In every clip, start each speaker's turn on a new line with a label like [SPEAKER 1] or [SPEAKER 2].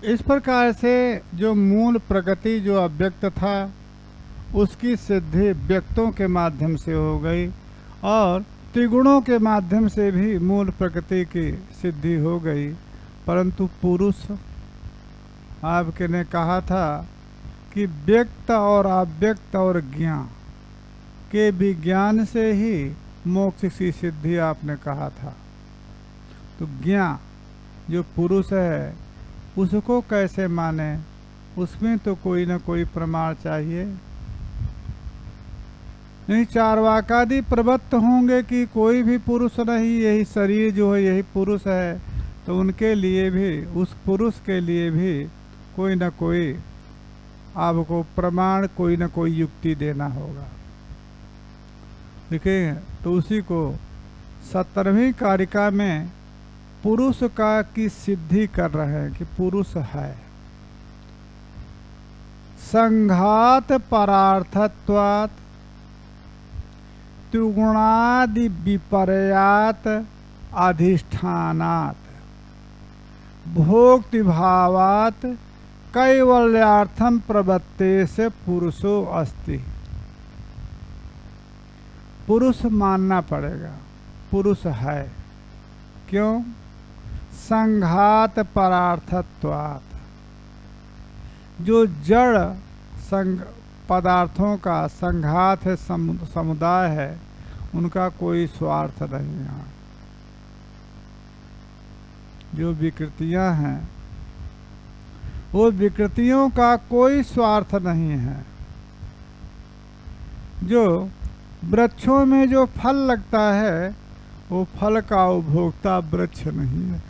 [SPEAKER 1] इस प्रकार से जो मूल प्रकृति जो अव्यक्त था उसकी सिद्धि व्यक्तों के माध्यम से हो गई और त्रिगुणों के माध्यम से भी मूल प्रकृति की सिद्धि हो गई। परंतु पुरुष, आपके ने कहा था कि व्यक्त और अव्यक्त और ज्ञान के विज्ञान से ही मोक्ष की सिद्धि आपने कहा था। तो ज्ञान जो पुरुष है उसको कैसे माने? उसमें तो कोई न कोई प्रमाण चाहिए। नहीं चार्वाकादि प्रवृत्त होंगे कि कोई भी पुरुष नहीं, यही शरीर जो है यही पुरुष है, तो उनके लिए भी, उस पुरुष के लिए भी कोई न कोई आपको प्रमाण, कोई न कोई युक्ति देना होगा। देखिए, तो उसी को 17वीं कारिका में पुरुष का की सिद्धि कर रहे हैं कि पुरुष है। संघात परार्थत्वात् त्रिगुणादि विपर्यात अधिष्ठानात् भोक्तिभावात् कैवल्यार्थम प्रवृत्ते से पुरुषो अस्ति। पुरुष मानना पड़ेगा, पुरुष है। क्यों? संघात परार्थत्वात्, जो जड़ पदार्थों का संघात है, समुदाय है, उनका कोई स्वार्थ नहीं है। जो विकृतियां हैं वो विकृतियों का कोई स्वार्थ नहीं है। जो वृक्षों में जो फल लगता है वो फल का उपभोक्ता वृक्ष नहीं है।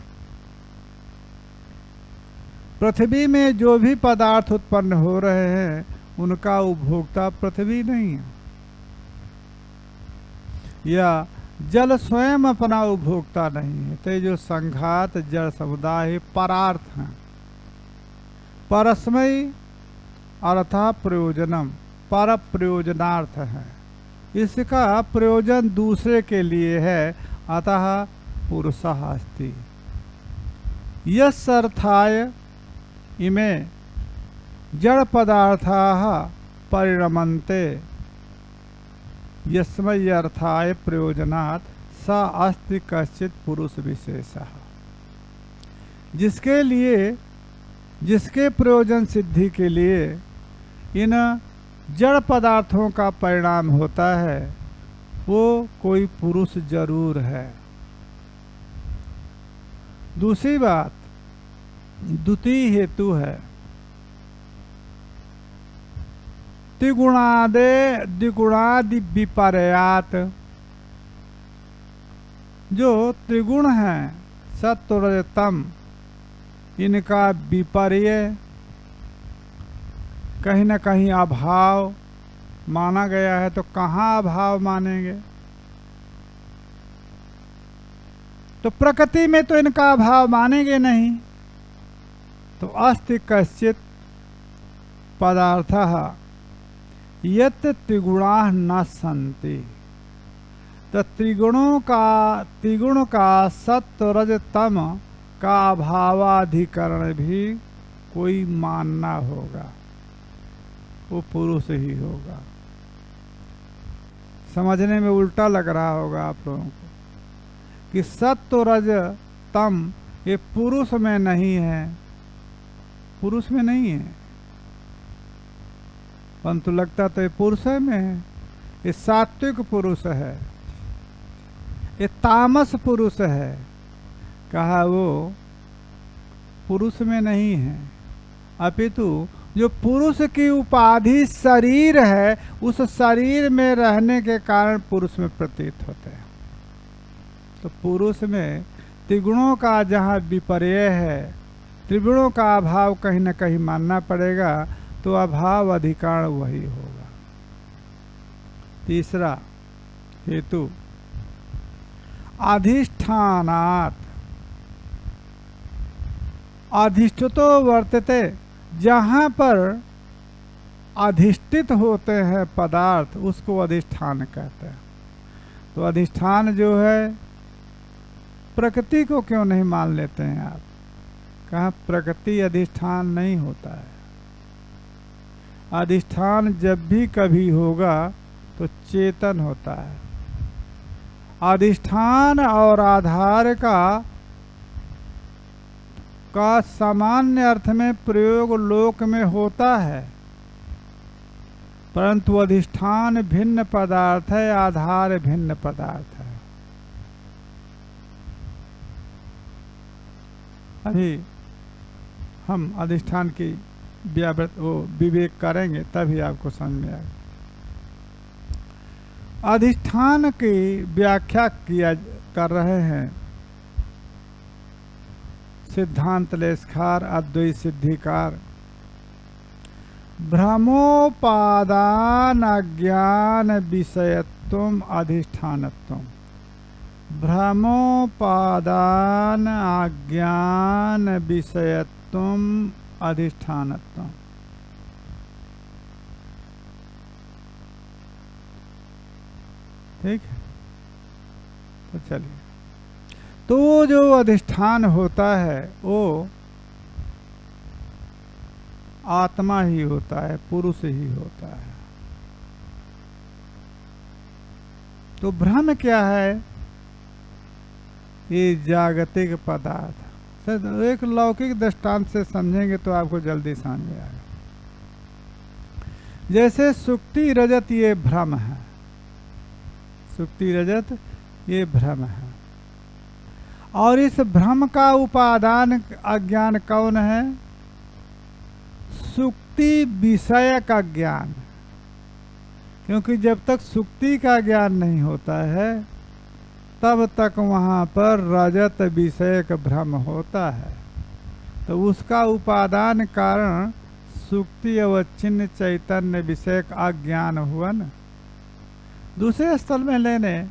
[SPEAKER 1] पृथ्वी में जो भी पदार्थ उत्पन्न हो रहे हैं उनका उपभोक्ता पृथ्वी नहीं है, या जल स्वयं अपना उपभोक्ता नहीं है। तो जो संघात जड़ समुदाय परार्थ हैं, परस्मै अर्थात प्रयोजनम, पर प्रयोजनार्थ है, इसका प्रयोजन दूसरे के लिए है। अतः पुरुषः अस्ति। यस्सर्थाय इमे जड़ पदार्थाः परिरमन्ते यस्मै अर्थाय प्रयोजनात् स अस्ति कश्चित् पुरुष विशेषः। जिसके लिए, जिसके प्रयोजन सिद्धि के लिए इन जड़ पदार्थों का परिणाम होता है वो कोई पुरुष जरूर है। दूसरी बात, द्वितीय हेतु है द्विगुणादि विपर्यात। जो त्रिगुण हैं सत्व रज तम, इनका विपर्य, कहीं न कहीं अभाव माना गया है। तो कहाँ अभाव मानेंगे? तो प्रकृति में तो इनका अभाव मानेंगे नहीं। तो अस्ति कश्चित् पदार्थः यत् त्रिगुणाः न सन्ति। तो त्रिगुण का सत्व रज तम का अभावाधिकरण भी कोई मानना होगा, वो पुरुष ही होगा। समझने में उल्टा लग रहा होगा आप लोगों को कि सत्व रज तम ये पुरुष में नहीं है, पुरुष में नहीं है, परंतु लगता तो ये पुरुष में है। ये सात्विक पुरुष है, ये तामस पुरुष है, कहा वो पुरुष में नहीं है। अपितु जो पुरुष की उपाधि शरीर है, उस शरीर में रहने के कारण पुरुष में प्रतीत होते हैं। तो पुरुष में त्रिगुणों का जहाँ विपर्य है, त्रिगुणों का अभाव कहीं न कहीं मानना पड़ेगा, तो अभाव अधिकार वही होगा। तीसरा हेतु अधिष्ठानात्, अधिष्ठितो वर्तते, जहाँ पर अधिष्ठित होते हैं पदार्थ उसको अधिष्ठान कहते हैं। तो अधिष्ठान जो है, प्रकृति को क्यों नहीं मान लेते हैं आप? कहाँ प्रकृति अधिष्ठान नहीं होता है। अधिष्ठान जब भी कभी होगा तो चेतन होता है। अधिष्ठान और आधार का सामान्य अर्थ में प्रयोग लोक में होता है, परंतु अधिष्ठान भिन्न पदार्थ है, आधार भिन्न पदार्थ है। अभी हम अधिष्ठान की विवेक करेंगे तभी आपको समझ में आएगा। अधिष्ठान की व्याख्या कर रहे हैं सिद्धांत लेशकार अद्वैत सिद्धिकार। भ्रमोपादान अज्ञान विषयत्वम अधिष्ठानत्वम। भ्रमोपादान अज्ञान विषयत्वम अधिष्ठानत्वम। ठीक है, तो चलिए, तो जो अधिष्ठान होता है वो आत्मा ही होता है, पुरुष ही होता है। तो भ्रम क्या है? ये जागतिक पदार्थ। एक लौकिक दृष्टांत से समझेंगे तो आपको जल्दी समझ में आएगा। जैसे सुक्ति रजत ये भ्रम है, सुक्ति रजत ये भ्रम है, और इस भ्रम का उपादान अज्ञान कौन है? सुक्ति विषय का ज्ञान। क्योंकि जब तक सुक्ति का ज्ञान नहीं होता है तब तक वहाँ पर रजत विषय का भ्रम होता है। तो उसका उपादान कारण सुक्ति अवच्छिन्न चैतन्य विषय का अज्ञान हुआ न। दूसरे स्थल में लेने,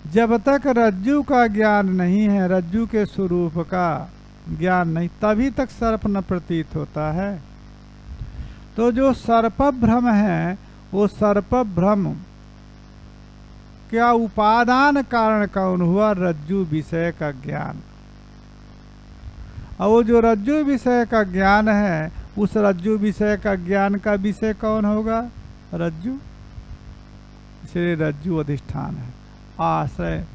[SPEAKER 1] जब तक रज्जु का ज्ञान नहीं है, रज्जु के स्वरूप का ज्ञान नहीं, तभी तक सर्प न प्रतीत होता है। तो जो सर्प भ्रम है वो सर्प भ्रम क्या उपादान कारण कौन हुआ? रज्जु विषय का ज्ञान। और वो जो रज्जु विषय का ज्ञान है, उस रज्जु विषय का ज्ञान का विषय कौन होगा? रज्जु। इसलिए रज्जु अधिष्ठान है। आश्रय,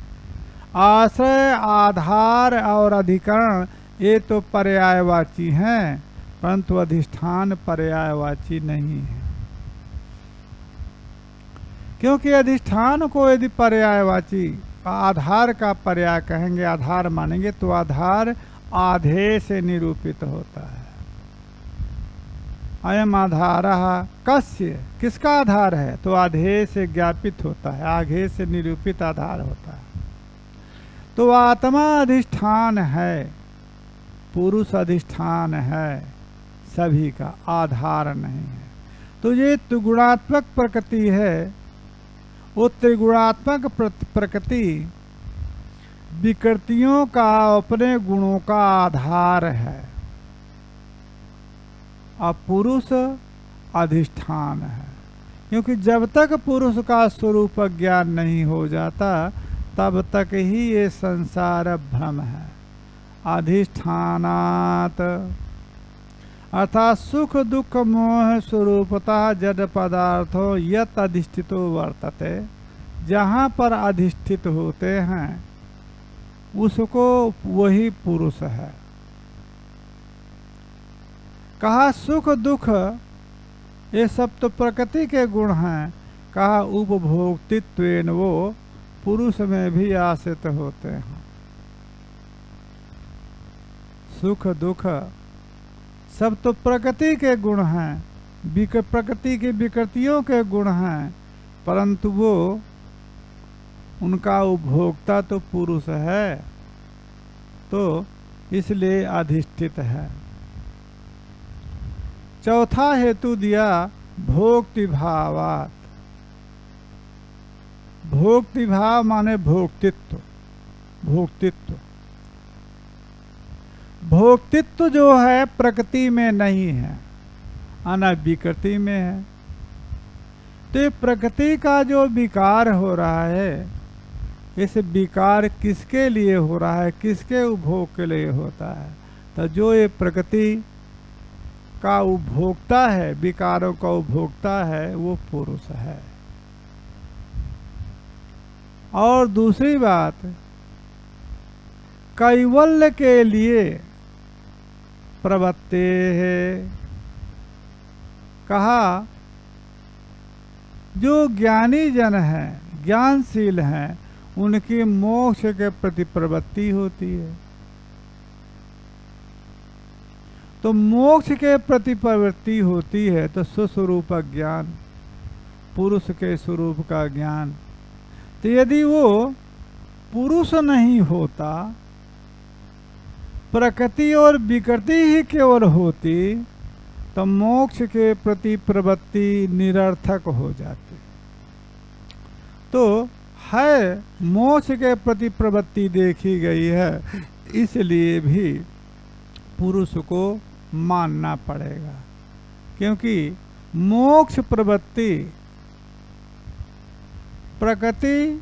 [SPEAKER 1] आश्रय, आधार और अधिकरण ये तो पर्यायवाची हैं, परंतु अधिष्ठान पर्यायवाची नहीं है। क्योंकि अधिष्ठान को यदि पर्यायवाची आधार का पर्याय कहेंगे, आधार मानेंगे, तो आधार आधे से निरूपित होता है। अयम आधारः कस्य, किसका आधार है? तो आधे से ज्ञापित होता है, आधे से निरूपित आधार होता है। तो आत्मा अधिष्ठान है, पुरुष अधिष्ठान है, सभी का आधार नहीं है। तो ये त्रिगुणात्मक प्रकृति है। वो त्रिगुणात्मक प्रकृति विकृतियों का अपने गुणों का आधार है, और पुरुष अधिष्ठान है। क्योंकि जब तक पुरुष का स्वरूप ज्ञान नहीं हो जाता तब तक ही ये संसार भ्रम है। अधिष्ठानात् अर्थात सुख दुख मोह स्वरूपतः जड़ पदार्थों यत अधिष्ठितो वर्तते, जहाँ पर अधिष्ठित होते हैं उसको वही पुरुष है। कहा सुख दुख ये सब तो प्रकृति के गुण हैं, कहा उपभोक्तित्वेन वो पुरुष में भी आश्रित होते हैं। सुख दुख सब तो प्रकृति के गुण हैं, प्रकृति की विकृतियों के गुण हैं, परंतु वो उनका उपभोक्ता तो पुरुष है, तो इसलिए अधिष्ठित है। चौथा हेतु दिया भोक्तिभावात्। भोक्तिभाव माने भोक्तित्व। भोक्तित्व, भोक्तित्व जो है प्रकृति में नहीं है, अना विकृति में है। तो प्रकृति का जो विकार हो रहा है, इस विकार किसके लिए हो रहा है? किसके उपभोग के लिए होता है? तो जो ये प्रकृति का उपभोक्ता है, विकारों का उपभोक्ता है, वो पुरुष है। और दूसरी बात, कैवल्य के लिए प्रवृत्ति है, कहा जो ज्ञानी जन हैं, ज्ञानशील हैं, उनकी मोक्ष के प्रति प्रवृत्ति होती है। तो मोक्ष के प्रति प्रवृत्ति होती है तो स्वस्वरूप ज्ञान, पुरुष के स्वरूप का ज्ञान। तो यदि वो पुरुष नहीं होता, प्रकृति और विकृति ही केवल होती, तो मोक्ष के प्रति प्रवृत्ति निरर्थक हो जाती। तो है मोक्ष के प्रति प्रवृत्ति देखी गई है, इसलिए भी पुरुष को मानना पड़ेगा, क्योंकि मोक्ष प्रवृत्ति प्रकृति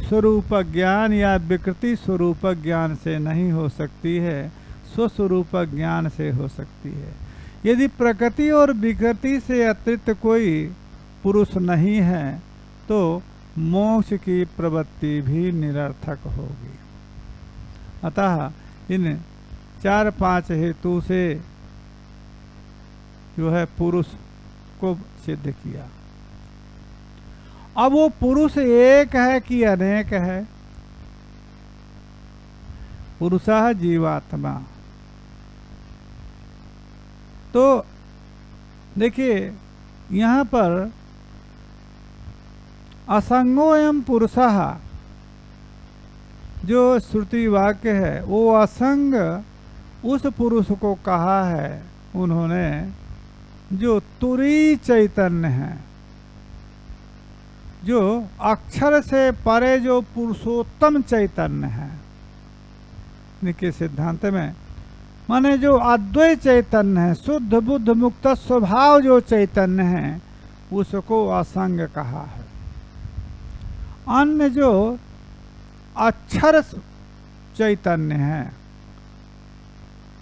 [SPEAKER 1] स्वरूप ज्ञान या विकृति स्वरूप ज्ञान से नहीं हो सकती है, स्वस्वरूप ज्ञान से हो सकती है। यदि प्रकृति और विकृति से अतिरिक्त कोई पुरुष नहीं है तो मोक्ष की प्रवृत्ति भी निरर्थक होगी। अतः इन 4-5 हेतु से जो है पुरुष को सिद्ध किया। अब वो पुरुष एक है कि अनेक है? पुरुषः जीवात्मा। तो देखिए यहाँ पर असंगो एवं पुरुषः जो श्रुति वाक्य है, वो असंग उस पुरुष को कहा है उन्होंने जो तुरी चैतन्य है, जो अक्षर से परे जो पुरुषोत्तम चैतन्य है। इनके सिद्धांत में माने जो अद्वैत चैतन्य है, शुद्ध बुद्ध मुक्त स्वभाव जो चैतन्य है, उसको असंग कहा है। अन्य जो अक्षर चैतन्य है,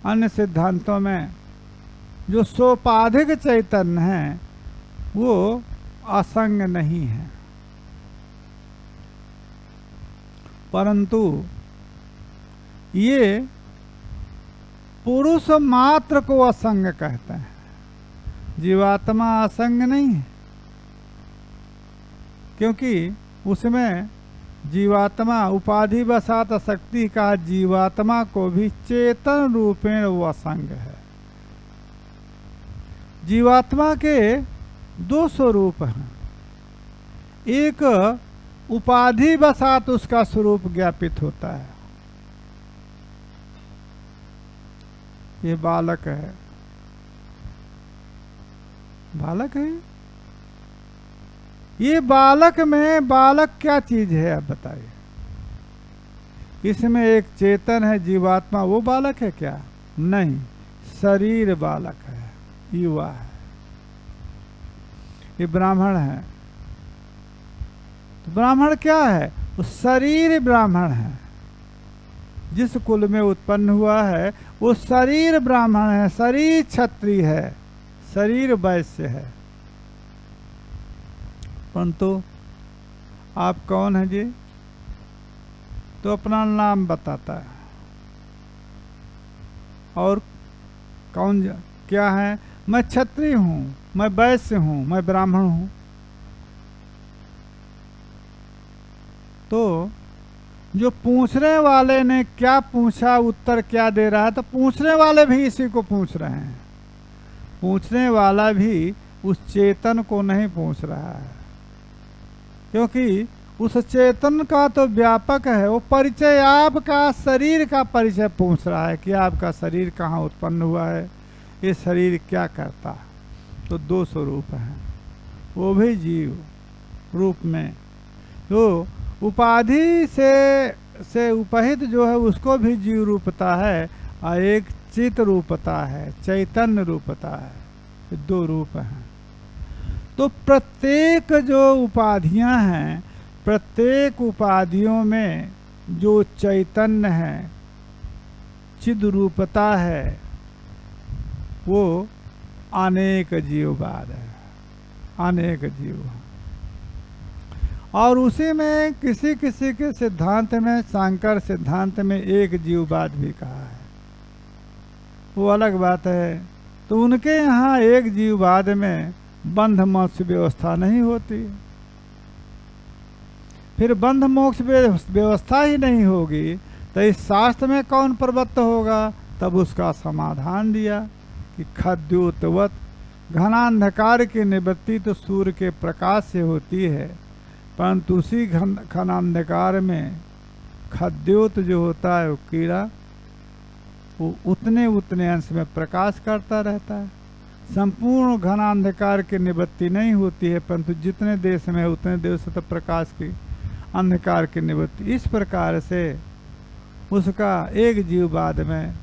[SPEAKER 1] अन्य सिद्धांतों में जो सोपाधिक चैतन्य है, वो असंग नहीं है। परंतु ये पुरुष मात्र को असंग कहते हैं, जीवात्मा असंग नहीं है, क्योंकि उसमें जीवात्मा उपाधि वसात शक्ति का जीवात्मा को भी चेतन रूपेण वो असंग है। जीवात्मा के 2 स्वरूप हैं, एक उपाधि वसात उसका स्वरूप ज्ञापित होता है, ये बालक है, बालक है। ये बालक में बालक क्या चीज है आप बताइए? इसमें एक चेतन है जीवात्मा, वो बालक है क्या? नहीं, शरीर बालक है, युवा है। ये ब्राह्मण है, तो ब्राह्मण क्या है? वो शरीर ब्राह्मण है, जिस कुल में उत्पन्न हुआ है वो शरीर ब्राह्मण है, शरीर क्षत्रिय है, शरीर वैश्य है। परंतु आप कौन है जी? तो अपना नाम बताता है, और कौन क्या है? मैं क्षत्रिय हूँ, मैं वैश्य हूँ, मैं ब्राह्मण हूँ। तो जो पूछने वाले ने क्या पूछा, उत्तर क्या दे रहा है? तो पूछने वाले भी इसी को पूछ रहे हैं। पूछने वाला भी उस चेतन को नहीं पूछ रहा है, क्योंकि उस चेतन का तो व्यापक है, वो परिचय आपका शरीर का परिचय पूछ रहा है कि आपका शरीर कहाँ उत्पन्न हुआ है, ये शरीर क्या करता है। तो 2 स्वरूप हैं, वो भी जीव रूप में, जो उपाधि से उपहित जो है उसको भी जीव रूपता है, और एक चित रूपता है, चैतन्य रूपता है। 2 रूप हैं। तो प्रत्येक जो उपाधियां हैं, प्रत्येक उपाधियों में जो चैतन्य है, चिद रूपता है वो अनेक जीववाद है, अनेक जीव। और उसी में किसी किसी के सिद्धांत में, सांकर सिद्धांत में एक जीववाद भी कहा है, वो अलग बात है। तो उनके यहाँ एक जीववाद में बंध मोक्ष व्यवस्था नहीं होती। फिर बंध मोक्ष व्यवस्था ही नहीं होगी तो इस शास्त्र में कौन प्रवृत्त होगा? तब उसका समाधान दिया कि खद्योतवत घनांधकार की निवृत्ति तो सूर्य के प्रकाश से होती है, परंतु उसी घनांधकार में खद्योत जो होता है वो कीड़ा, वो उतने उतने अंश में प्रकाश करता रहता है। संपूर्ण घनांधकार की निवृत्ति नहीं होती है, परंतु जितने देश में उतने देश से तो प्रकाश की, अंधकार की निवृत्ति। इस प्रकार से उसका एक जीववाद में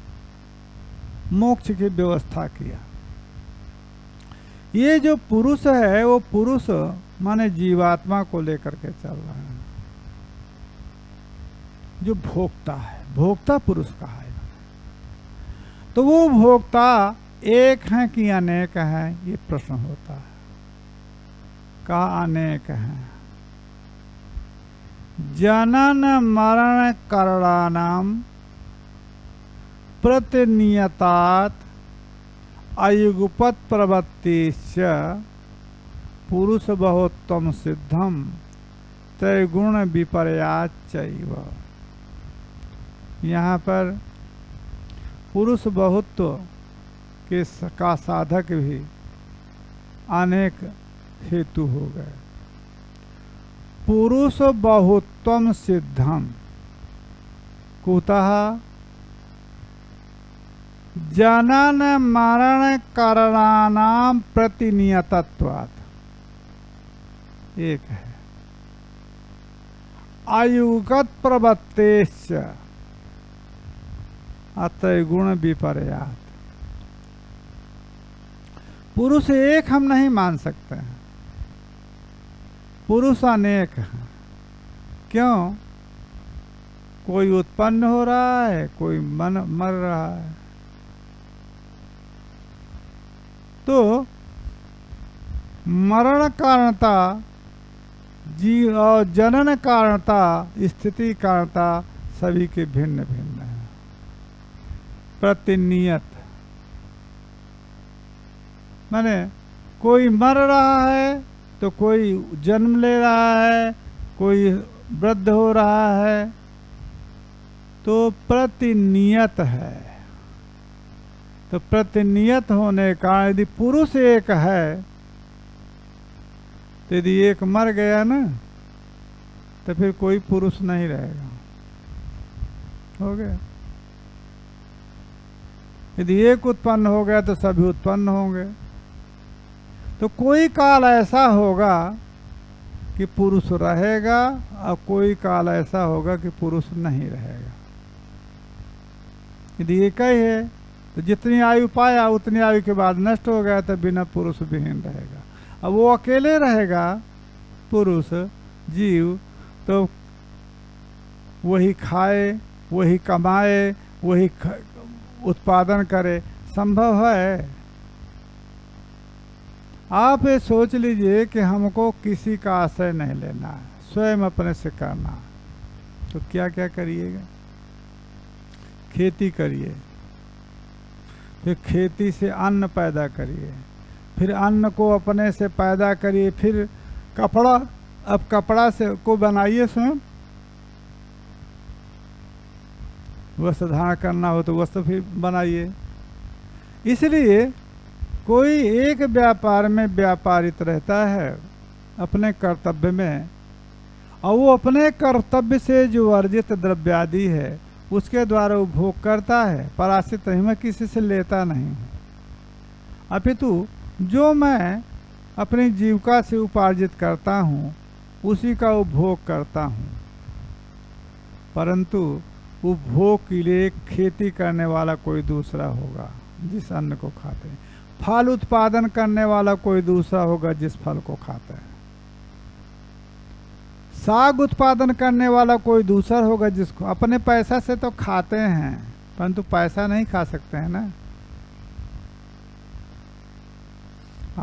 [SPEAKER 1] मोक्ष की व्यवस्था किया। ये जो पुरुष है वो पुरुष माने जीवात्मा को लेकर के चल रहा है, जो भोक्ता है, भोक्ता पुरुष कहा है। तो वो भोक्ता एक है कि अनेक है, ये प्रश्न होता है। कहा अनेक है। जनन मरण करणानाम प्रतिनियतात अयुगपत प्रवृत्तिश्च पुरुष बहुत्तम सिद्धम त्रैगुण विपर्याच चैव। यहाँ पर पुरुष बहुत्व के का साधक भी अनेक हेतु हो गए। पुरुष बहुत्वम सिद्धम कुतः जनन मरण करणानाम प्रतिनियतत्वात् एक है। आयुगत प्रवृत्तेश्च अत्रैगुण विपर्यात। पुरुष एक हम नहीं मान सकते हैं, पुरुष अनेक हैं। क्यों? कोई उत्पन्न हो रहा है, कोई मर रहा है। तो मरण कारणता जीव और जनन कारणता, स्थिति कारणता सभी के भिन्न भिन्न है। प्रतिनियत माने कोई मर रहा है तो कोई जन्म ले रहा है, कोई वृद्ध हो रहा है, तो प्रतिनियत है। तो प्रतिनियत होने का यदि पुरुष एक है तो यदि एक मर गया ना तो फिर कोई पुरुष नहीं रहेगा, हो गया। यदि एक उत्पन्न हो गया तो सभी उत्पन्न होंगे। तो कोई काल ऐसा होगा कि पुरुष रहेगा और कोई काल ऐसा होगा कि पुरुष नहीं रहेगा। यदि एक ही है तो जितनी आयु पाया उतनी आयु के बाद नष्ट हो गया तो बिना पुरुष विहीन रहेगा। अब वो अकेले रहेगा पुरुष जीव, तो वही खाए, वही कमाए, वही उत्पादन करे, संभव है? आप ये सोच लीजिए कि हमको किसी का आश्रय नहीं लेना है, स्वयं अपने से करना है। तो क्या क्या करिएगा? खेती करिए, फिर खेती से अन्न पैदा करिए, फिर अन्न को अपने से पैदा करिए, फिर कपड़ा, अब कपड़ा से को बनाइए स्वयं। वस्त्र धारण करना हो तो वस्त्र फिर बनाइए। इसलिए कोई एक व्यापार में व्यापारित रहता है अपने कर्तव्य में, और वो अपने कर्तव्य से जो अर्जित द्रव्यादि है उसके द्वारा उपभोग करता है, पराश्रित नहीं, मैं किसी से लेता नहीं। अपितु जो मैं अपनी जीविका से उपार्जित करता हूँ उसी का उपभोग करता हूँ। परंतु उपभोग के लिए खेती करने वाला कोई दूसरा होगा जिस अन्न को खाते हैं, फल उत्पादन करने वाला कोई दूसरा होगा जिस फल को खाते हैं, साग उत्पादन करने वाला कोई दूसरा होगा जिसको अपने पैसा से तो खाते हैं, परंतु पैसा नहीं खा सकते हैं ना।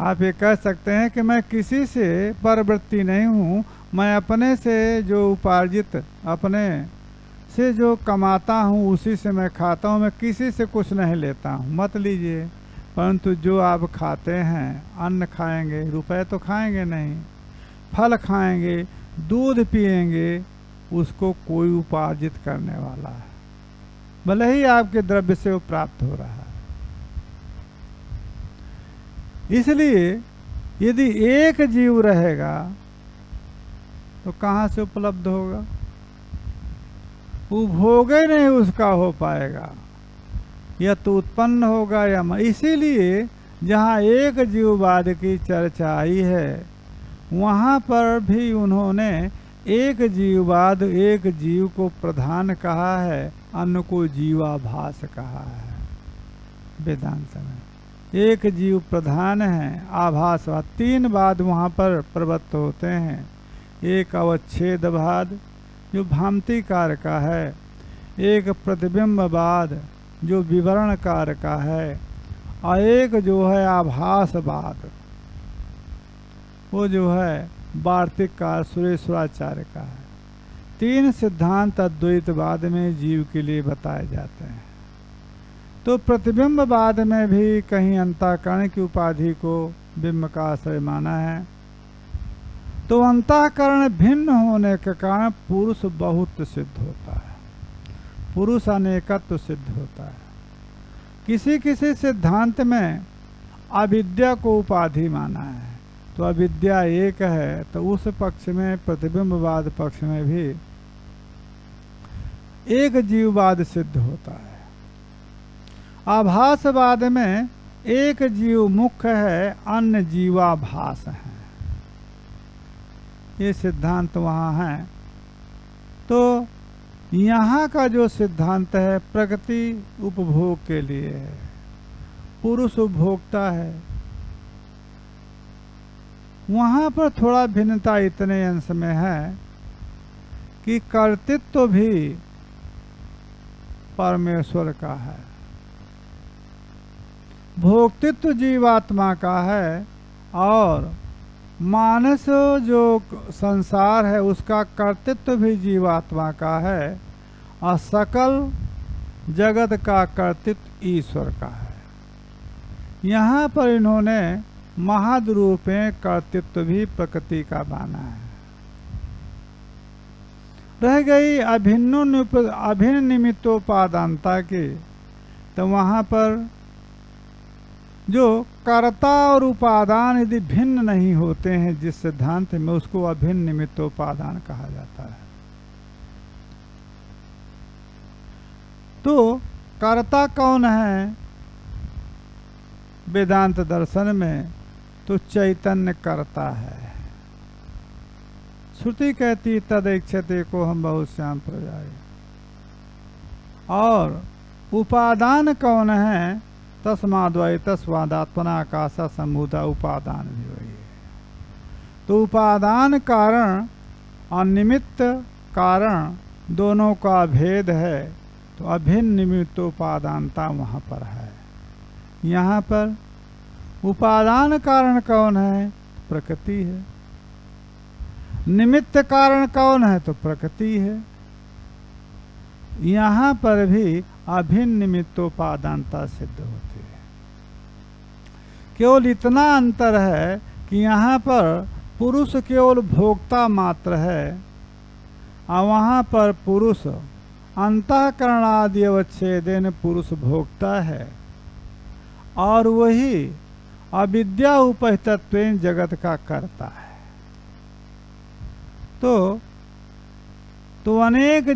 [SPEAKER 1] आप ये कह सकते हैं कि मैं किसी से परवृत्ति नहीं हूँ, मैं अपने से जो उपार्जित, अपने से जो कमाता हूँ उसी से मैं खाता हूँ, मैं किसी से कुछ नहीं लेता हूँ, मत लीजिए। परंतु जो आप खाते हैं, अन्न खाएंगे, रुपए तो खाएंगे नहीं, फल खाएंगे, दूध पिएंगे, उसको कोई उपार्जित करने वाला है, भले ही आपके द्रव्य से वो प्राप्त हो रहा है। इसलिए यदि एक जीव रहेगा तो कहाँ से उपलब्ध होगा? उपभोग ही नहीं उसका हो पाएगा, या तो उत्पन्न होगा या इसीलिए जहाँ एक जीववाद की चर्चा आई है वहाँ पर भी उन्होंने एक जीववाद, एक जीव को प्रधान कहा है, अन्य को जीवाभास कहा है। वेदांत में एक जीव प्रधान है, आभासवाद, तीन वाद वहाँ पर प्रवृत्त होते हैं। एक अवच्छेदवाद जो भ्रांतिकार का है, एक प्रतिबिंबवाद जो विवरणकार का है, और एक जो है आभासवाद, वो जो है वार्तिककार सुरेश्वराचार्य का है। तीन सिद्धांत अद्वैतवाद में जीव के लिए बताए जाते हैं। तो प्रतिबिंबवाद में भी कहीं अंतःकरण की उपाधि को बिंब का आश्रय माना है। तो अंतःकरण भिन्न होने के कारण पुरुष बहुत सिद्ध होता है, पुरुष अनेकत्व सिद्ध होता है। किसी किसी सिद्धांत में अविद्या को उपाधि माना है, तो अविद्या एक है, तो उस पक्ष में प्रतिबिंबवाद पक्ष में भी एक जीववाद सिद्ध होता है। आभासवाद में एक जीव मुख्य है, अन्य जीवाभास है, ये सिद्धांत वहाँ है। तो यहाँ का जो सिद्धांत है प्रकृति उपभोग के लिए है, पुरुष उपभोक्ता है। वहाँ पर थोड़ा भिन्नता इतने अंश में है कि कर्तृत्व भी परमेश्वर का है, भोक्तृत्व जीवात्मा का है, और मानस जो संसार है उसका कर्तृत्व भी जीवात्मा का है, और सकल जगत का कर्तृत्व ईश्वर का है। यहाँ पर इन्होंने महद्रूप में कर्तृत्व भी प्रकृति का माना है। रह गई अभिन्न निमित्तोपादानता की, तो वहाँ पर जो कर्ता और उपादान यदि भिन्न नहीं होते हैं जिस सिद्धांत में, उसको अभिन्न निमित्तोपादान कहा जाता है। तो कर्ता कौन है वेदांत दर्शन में? तो चैतन्य कर्ता है। श्रुति कहती तदैक्षते को हम बहुत श्याम प्रजाए। और उपादान कौन है? तस्माद्वैत स्वादात्मना आकाशा सम्भूता, उपादान भी वही है। तो उपादान कारण और निमित्त कारण दोनों का भेद है, तो अभिन्न निमित्तोपादानता वहाँ पर है। यहाँ पर उपादान कारण कौन है? प्रकृति है। निमित्त कारण कौन है? तो प्रकृति है। यहाँ पर भी अभिन्न निमित्तोपादानता सिद्ध होती है। केवल इतना अंतर है कि यहाँ पर पुरुष केवल भोक्ता मात्र है, और वहाँ पर पुरुष अंतःकरणादि अवच्छेदेन पुरुष भोक्ता है, और वही अविद्या उपहितत्वेन जगत का कर्ता है। तो अनेक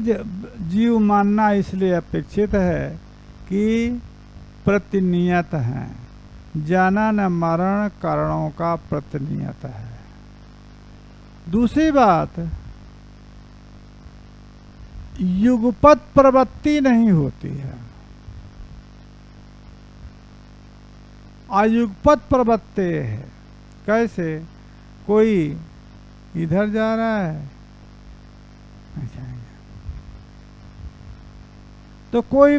[SPEAKER 1] जीव मानना इसलिए अपेक्षित है कि प्रतिनियत हैं, जनन मरण कारणों का प्रतिनियत है। दूसरी बात, युगपत प्रवृत्ति नहीं होती है, अयुगपत प्रवृत्ति है। कैसे? कोई इधर जा रहा है, तो कोई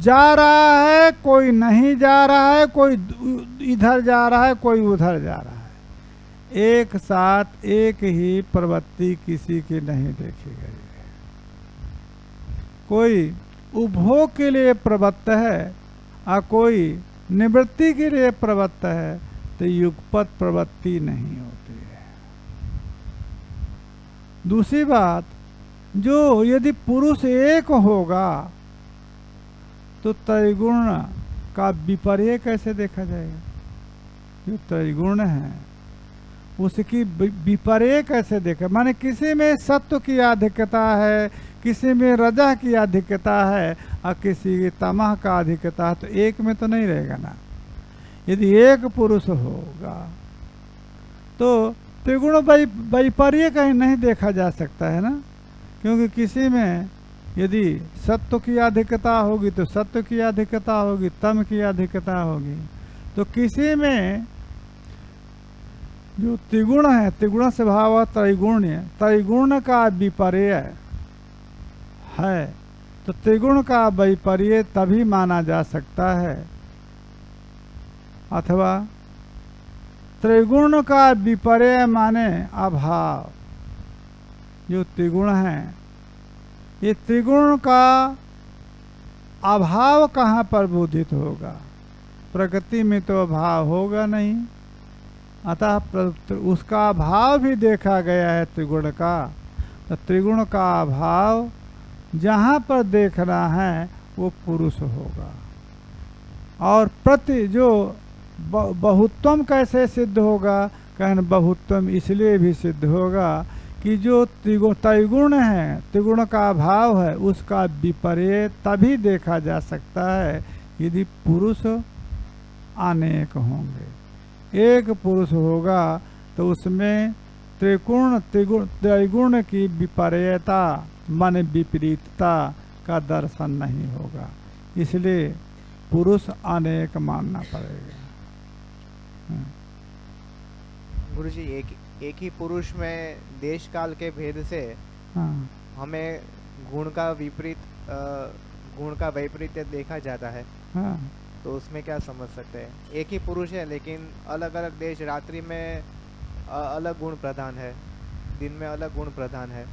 [SPEAKER 1] जा रहा है, कोई नहीं जा रहा है, कोई इधर जा रहा है, कोई उधर जा रहा है। एक साथ एक ही प्रवृत्ति किसी की नहीं देखी गई है। कोई उपभोग के लिए प्रवृत्त है और कोई निवृत्ति के लिए प्रवृत्त है, तो युगपत प्रवृत्ति नहीं होती है। दूसरी बात, जो यदि पुरुष एक होगा तो त्रैगुण का विपर्य कैसे देखा जाएगा? जो त्रैगुण है उसकी विपर्य कैसे देखा? माने किसी में सत्व की अधिकता है, किसी में रजः की अधिकता है और किसी की तमः का अधिकता है, तो एक में तो नहीं रहेगा ना। यदि एक पुरुष होगा तो त्रिगुण वैपर्य कहीं नहीं देखा जा सकता है ना, क्योंकि किसी में यदि सत्व की अधिकता होगी तो सत्व की अधिकता होगी, तम की अधिकता होगी। तो किसी में जो त्रिगुण है, त्रिगुण से भाव त्रैगुण्य, त्रैगुण का विपर्य है, तो त्रिगुण का वैपर्य तभी माना जा सकता है, अथवा त्रिगुण का विपर्य माने अभाव। जो त्रिगुण है, ये त्रिगुण का अभाव कहाँ पर बोधित होगा? प्रकृति में तो अभाव होगा नहीं, अतः उसका अभाव भी देखा गया है त्रिगुण का। तो त्रिगुण का अभाव जहाँ पर देखना है वो पुरुष होगा। और प्रति जो बहुत्वम कैसे सिद्ध होगा? कहन बहुत्वम इसलिए भी सिद्ध होगा कि जो त्रैगुण है, त्रिगुण का अभाव है, उसका विपर्य तभी देखा जा सकता है यदि पुरुष अनेक होंगे। एक पुरुष होगा तो उसमें त्रैगुण की विपर्यता मन विपरीतता का दर्शन नहीं होगा, इसलिए पुरुष अनेक मानना पड़ेगा।
[SPEAKER 2] गुरुजी, एक ही पुरुष में देश काल के भेद से हमें गुण का वैपरीत्य देखा जाता है, तो उसमें क्या समझ सकते हैं? एक ही पुरुष है लेकिन अलग अलग देश, रात्रि में अलग गुण प्रधान है, दिन में अलग गुण प्रधान है,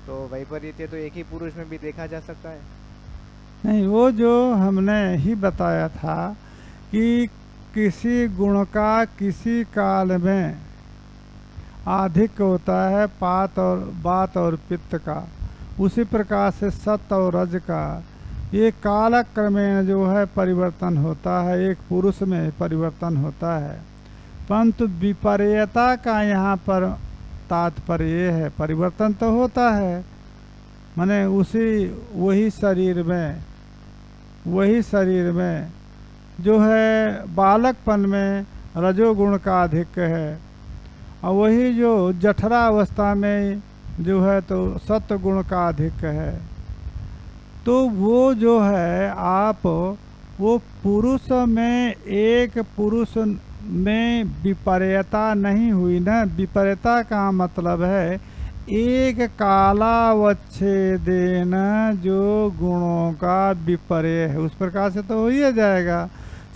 [SPEAKER 2] तो वैपरीत्य तो एक ही पुरुष में भी देखा जा सकता है?
[SPEAKER 1] नहीं, वो जो हमने ही बताया था कि किसी गुण का किसी काल में अधिक होता है, बात और पित्त का, उसी प्रकार से सत्य और रज का ये कालक्रमेण जो है परिवर्तन होता है, एक पुरुष में परिवर्तन होता है। परंतु विपर्यता का यहाँ पर तात्पर्य है, परिवर्तन तो होता है, माने वही शरीर में जो है बालकपन में रजोगुण का अधिक है, और वही जो जठरा अवस्था में जो है तो सत्व गुण का अधिक है। तो वो जो है आप वो पुरुष में, एक पुरुष में विपर्यता नहीं हुई ना। विपर्यता का मतलब है एक कालावच्छेदेन जो गुणों का विपर्य है, उस प्रकार से तो हो ही जाएगा।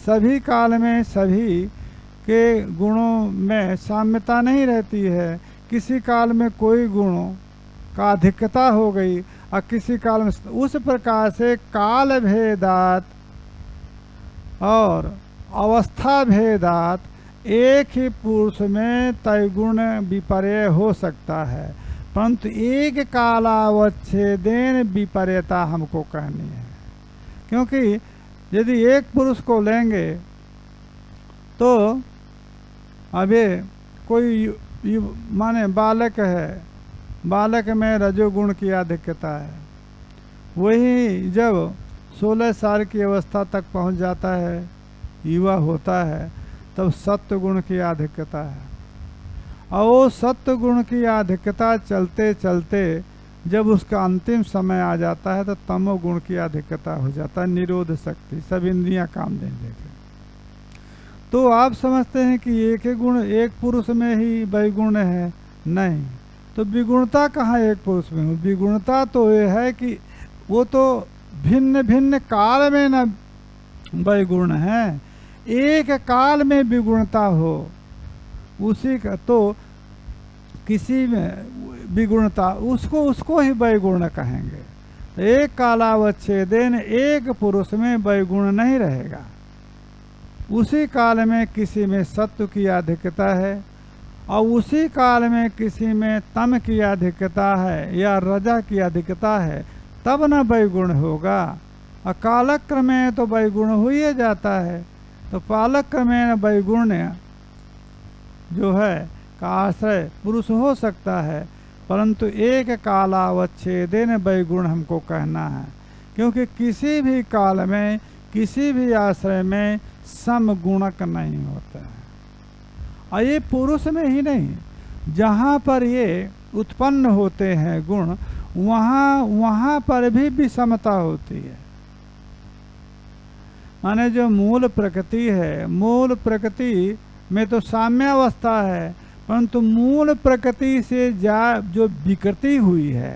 [SPEAKER 1] सभी काल में सभी के गुणों में साम्यता नहीं रहती है, किसी काल में कोई गुणों का अधिकता हो गई और किसी काल में, उस प्रकार से काल भेदात और अवस्था भेदात एक ही पुरुष में त्रैगुण विपर्य हो सकता है, परंतु एक कालावच्छेदेन विपर्यता हमको कहनी है। क्योंकि यदि एक पुरुष को लेंगे तो अभी कोई माने बालक है, बालक में रजोगुण की अधिकता है, वही जब 16 साल की अवस्था तक पहुंच जाता है, युवा होता है, तब सत्व गुण की अधिकता है। और वो सत्व गुण की अधिकता चलते चलते जब उसका अंतिम समय आ जाता है तो तमो गुण की अधिकता हो जाता है, निरोध शक्ति, सब इंद्रियां काम देने लगे। तो आप समझते हैं कि एक ही गुण एक पुरुष में ही वैगुण है, नहीं। तो विगुणता कहाँ एक पुरुष में हो? विगुणता तो ये है कि वो तो भिन्न भिन्न काल में न वैगुण है, एक काल में विगुणता हो उसी का तो किसी में विगुणता उसको ही वैगुण कहेंगे। तो एक कालावच्छेदेन एक पुरुष में वैगुण नहीं रहेगा। उसी काल में किसी में सत्व की अधिकता है और उसी काल में किसी में तम की अधिकता है या रजा की अधिकता है, तब न वैगुण होगा। और कालक्रमेण तो वैगुण हो ही जाता है। तो कालक्रमेण वैगुण जो है का आश्रय पुरुष हो सकता है, परंतु एक कालावच्छेदेन वैगुण हमको कहना है, क्योंकि किसी भी काल में किसी भी आश्रय में समगुणक नहीं होता है। और ये पुरुष में ही नहीं, जहाँ पर ये उत्पन्न होते हैं गुण, वहाँ पर भी विषमता होती है। माने जो मूल प्रकृति है, मूल प्रकृति में तो साम्यावस्था है, परंतु मूल प्रकृति से जो विकृति हुई है,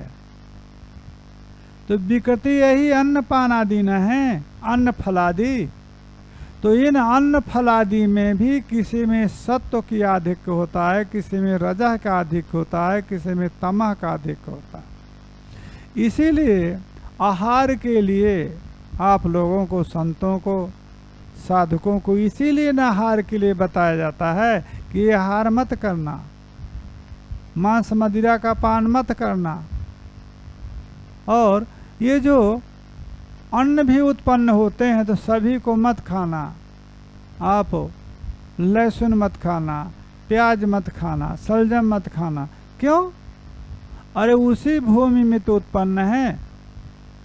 [SPEAKER 1] तो विकृति यही अन्न पान आदि न है, अन्न फलादि। तो इन अन्न फलादि में भी किसी में सत्व की अधिक होता है, किसी में रजह का अधिक होता है, किसी में तमह का अधिक होता है। इसीलिए आहार के लिए आप लोगों को, संतों को, साधकों को इसीलिए न आहार के लिए बताया जाता है कि ये आहार मत करना, मांस मदिरा का पान मत करना, और ये जो अन्न भी उत्पन्न होते हैं तो सभी को मत खाना। आप लहसुन मत खाना, प्याज मत खाना, सलजम मत खाना। क्यों? अरे उसी भूमि में तो उत्पन्न है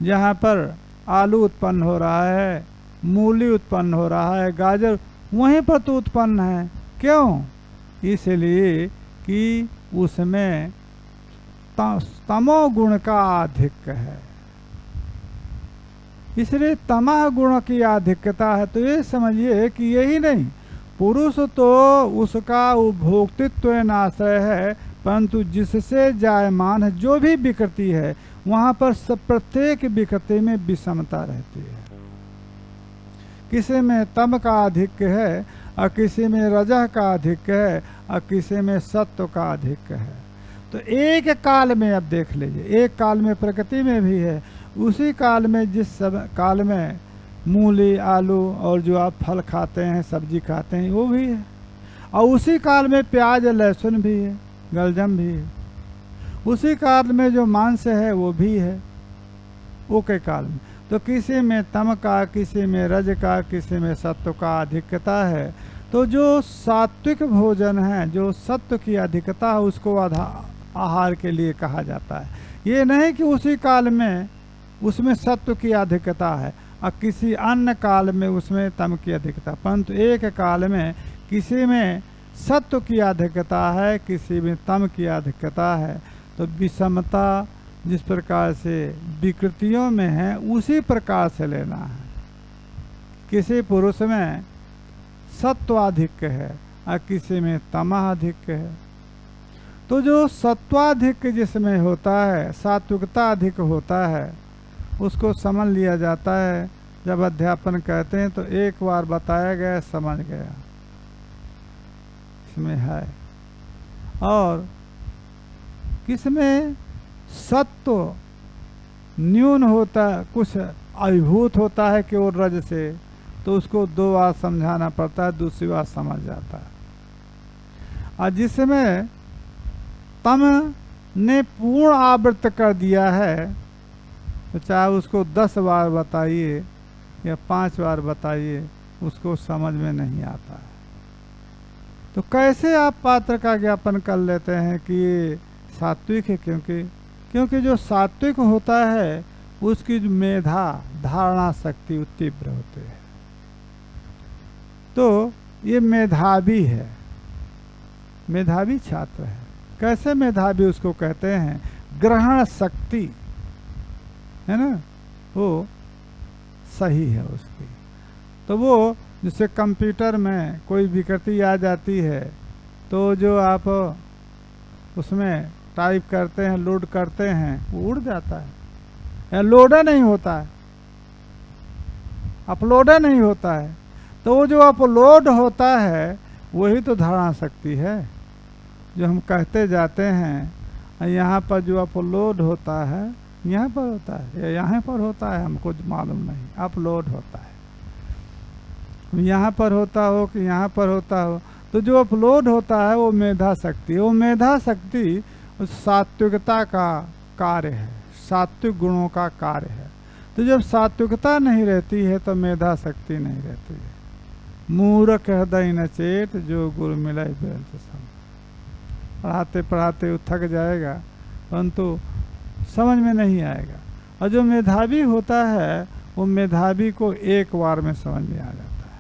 [SPEAKER 1] जहाँ पर आलू उत्पन्न हो रहा है, मूली उत्पन्न हो रहा है, गाजर वहीं पर तो उत्पन्न है। क्यों? इसलिए कि उसमें तमो गुण का अधिक है, इसलिए तमह गुण की अधिकता है। तो ये समझिए कि यही नहीं, पुरुष तो उसका उपभोक्तित्व नाशय है, परंतु जिससे जायमान है जो भी विकृति है, वहाँ पर सब प्रत्येक विकृति में विषमता रहती है। किसी में तम का अधिक है और किसी में रजह का अधिक है और किसी में सत्व का अधिक है। तो एक काल में अब देख लीजिए, एक काल में प्रकृति में भी है, उसी काल में जिस काल में मूली, आलू और जो आप फल खाते हैं, सब्जी खाते हैं, वो भी है। और उसी काल में प्याज, लहसुन भी है, गलजम भी है। उसी काल में जो मांस है वो भी है, वो के काल में। तो किसी में तम का, किसी में रज का, किसी में सत्व का अधिकता है। तो जो सात्विक भोजन है, जो सत्व की अधिकता है, उसको आहार के लिए कहा जाता है। ये नहीं कि उसी काल में उसमें सत्व की अधिकता है और किसी अन्य काल में उसमें तम की अधिकता, परंतु एक काल में किसी में सत्व की अधिकता है, किसी में तम की अधिकता है। तो विषमता जिस प्रकार से विकृतियों में है, उसी प्रकार से लेना है। किसी पुरुष में सत्वाधिक है और किसी में तमाधिक है। तो जो सत्वाधिक जिसमें होता है, सात्विकता अधिक होता है, उसको समझ लिया जाता है। जब अध्यापन कहते हैं तो एक बार बताया गया, समझ गया, इसमें है। और किसमें सत्व न्यून होता है, कुछ अभिभूत होता है कि वो रज से, तो उसको दो बार समझाना पड़ता है, दूसरी बार समझ जाता है। और जिसमें तम ने पूर्ण आवृत कर दिया है, तो चाहे उसको 10 बार बताइए या 5 बार बताइए, उसको समझ में नहीं आता है। तो कैसे आप पात्र का ज्ञापन कर लेते हैं कि ये सात्विक है? क्योंकि जो सात्विक होता है उसकी मेधा, धारणा शक्ति तीव्र होती है। तो ये मेधावी है, मेधावी छात्र है। कैसे मेधावी उसको कहते हैं? ग्रहण शक्ति है ना, वो सही है उसकी। तो वो जैसे कंप्यूटर में कोई विकृति आ जाती है, तो जो आप उसमें टाइप करते हैं, लोड करते हैं, वो उड़ जाता है, या लोड नहीं होता है, अपलोड नहीं होता है। तो वो जो अपलोड होता है वही तो धारणा शक्ति है, जो हम कहते जाते हैं यहाँ पर जो अपलोड होता है यहाँ पर होता है या यहाँ पर होता है हमको मालूम नहीं, अपलोड होता है। यहाँ पर होता हो कि यहाँ पर होता हो, तो जो अपलोड होता है वो मेधा शक्ति, वो मेधा शक्ति सात्विकता का कार्य है, सात्विक गुणों का कार्य है। तो जब सात्विकता नहीं रहती है तो मेधा शक्ति नहीं रहती है। मूर्ख हृदय न चेत जो गुरु मिले बेल सम। पढ़ाते पढ़ाते वो थक जाएगा परंतु समझ में नहीं आएगा। और जो मेधावी होता है वो मेधावी को एक बार में समझ में आ जाता है।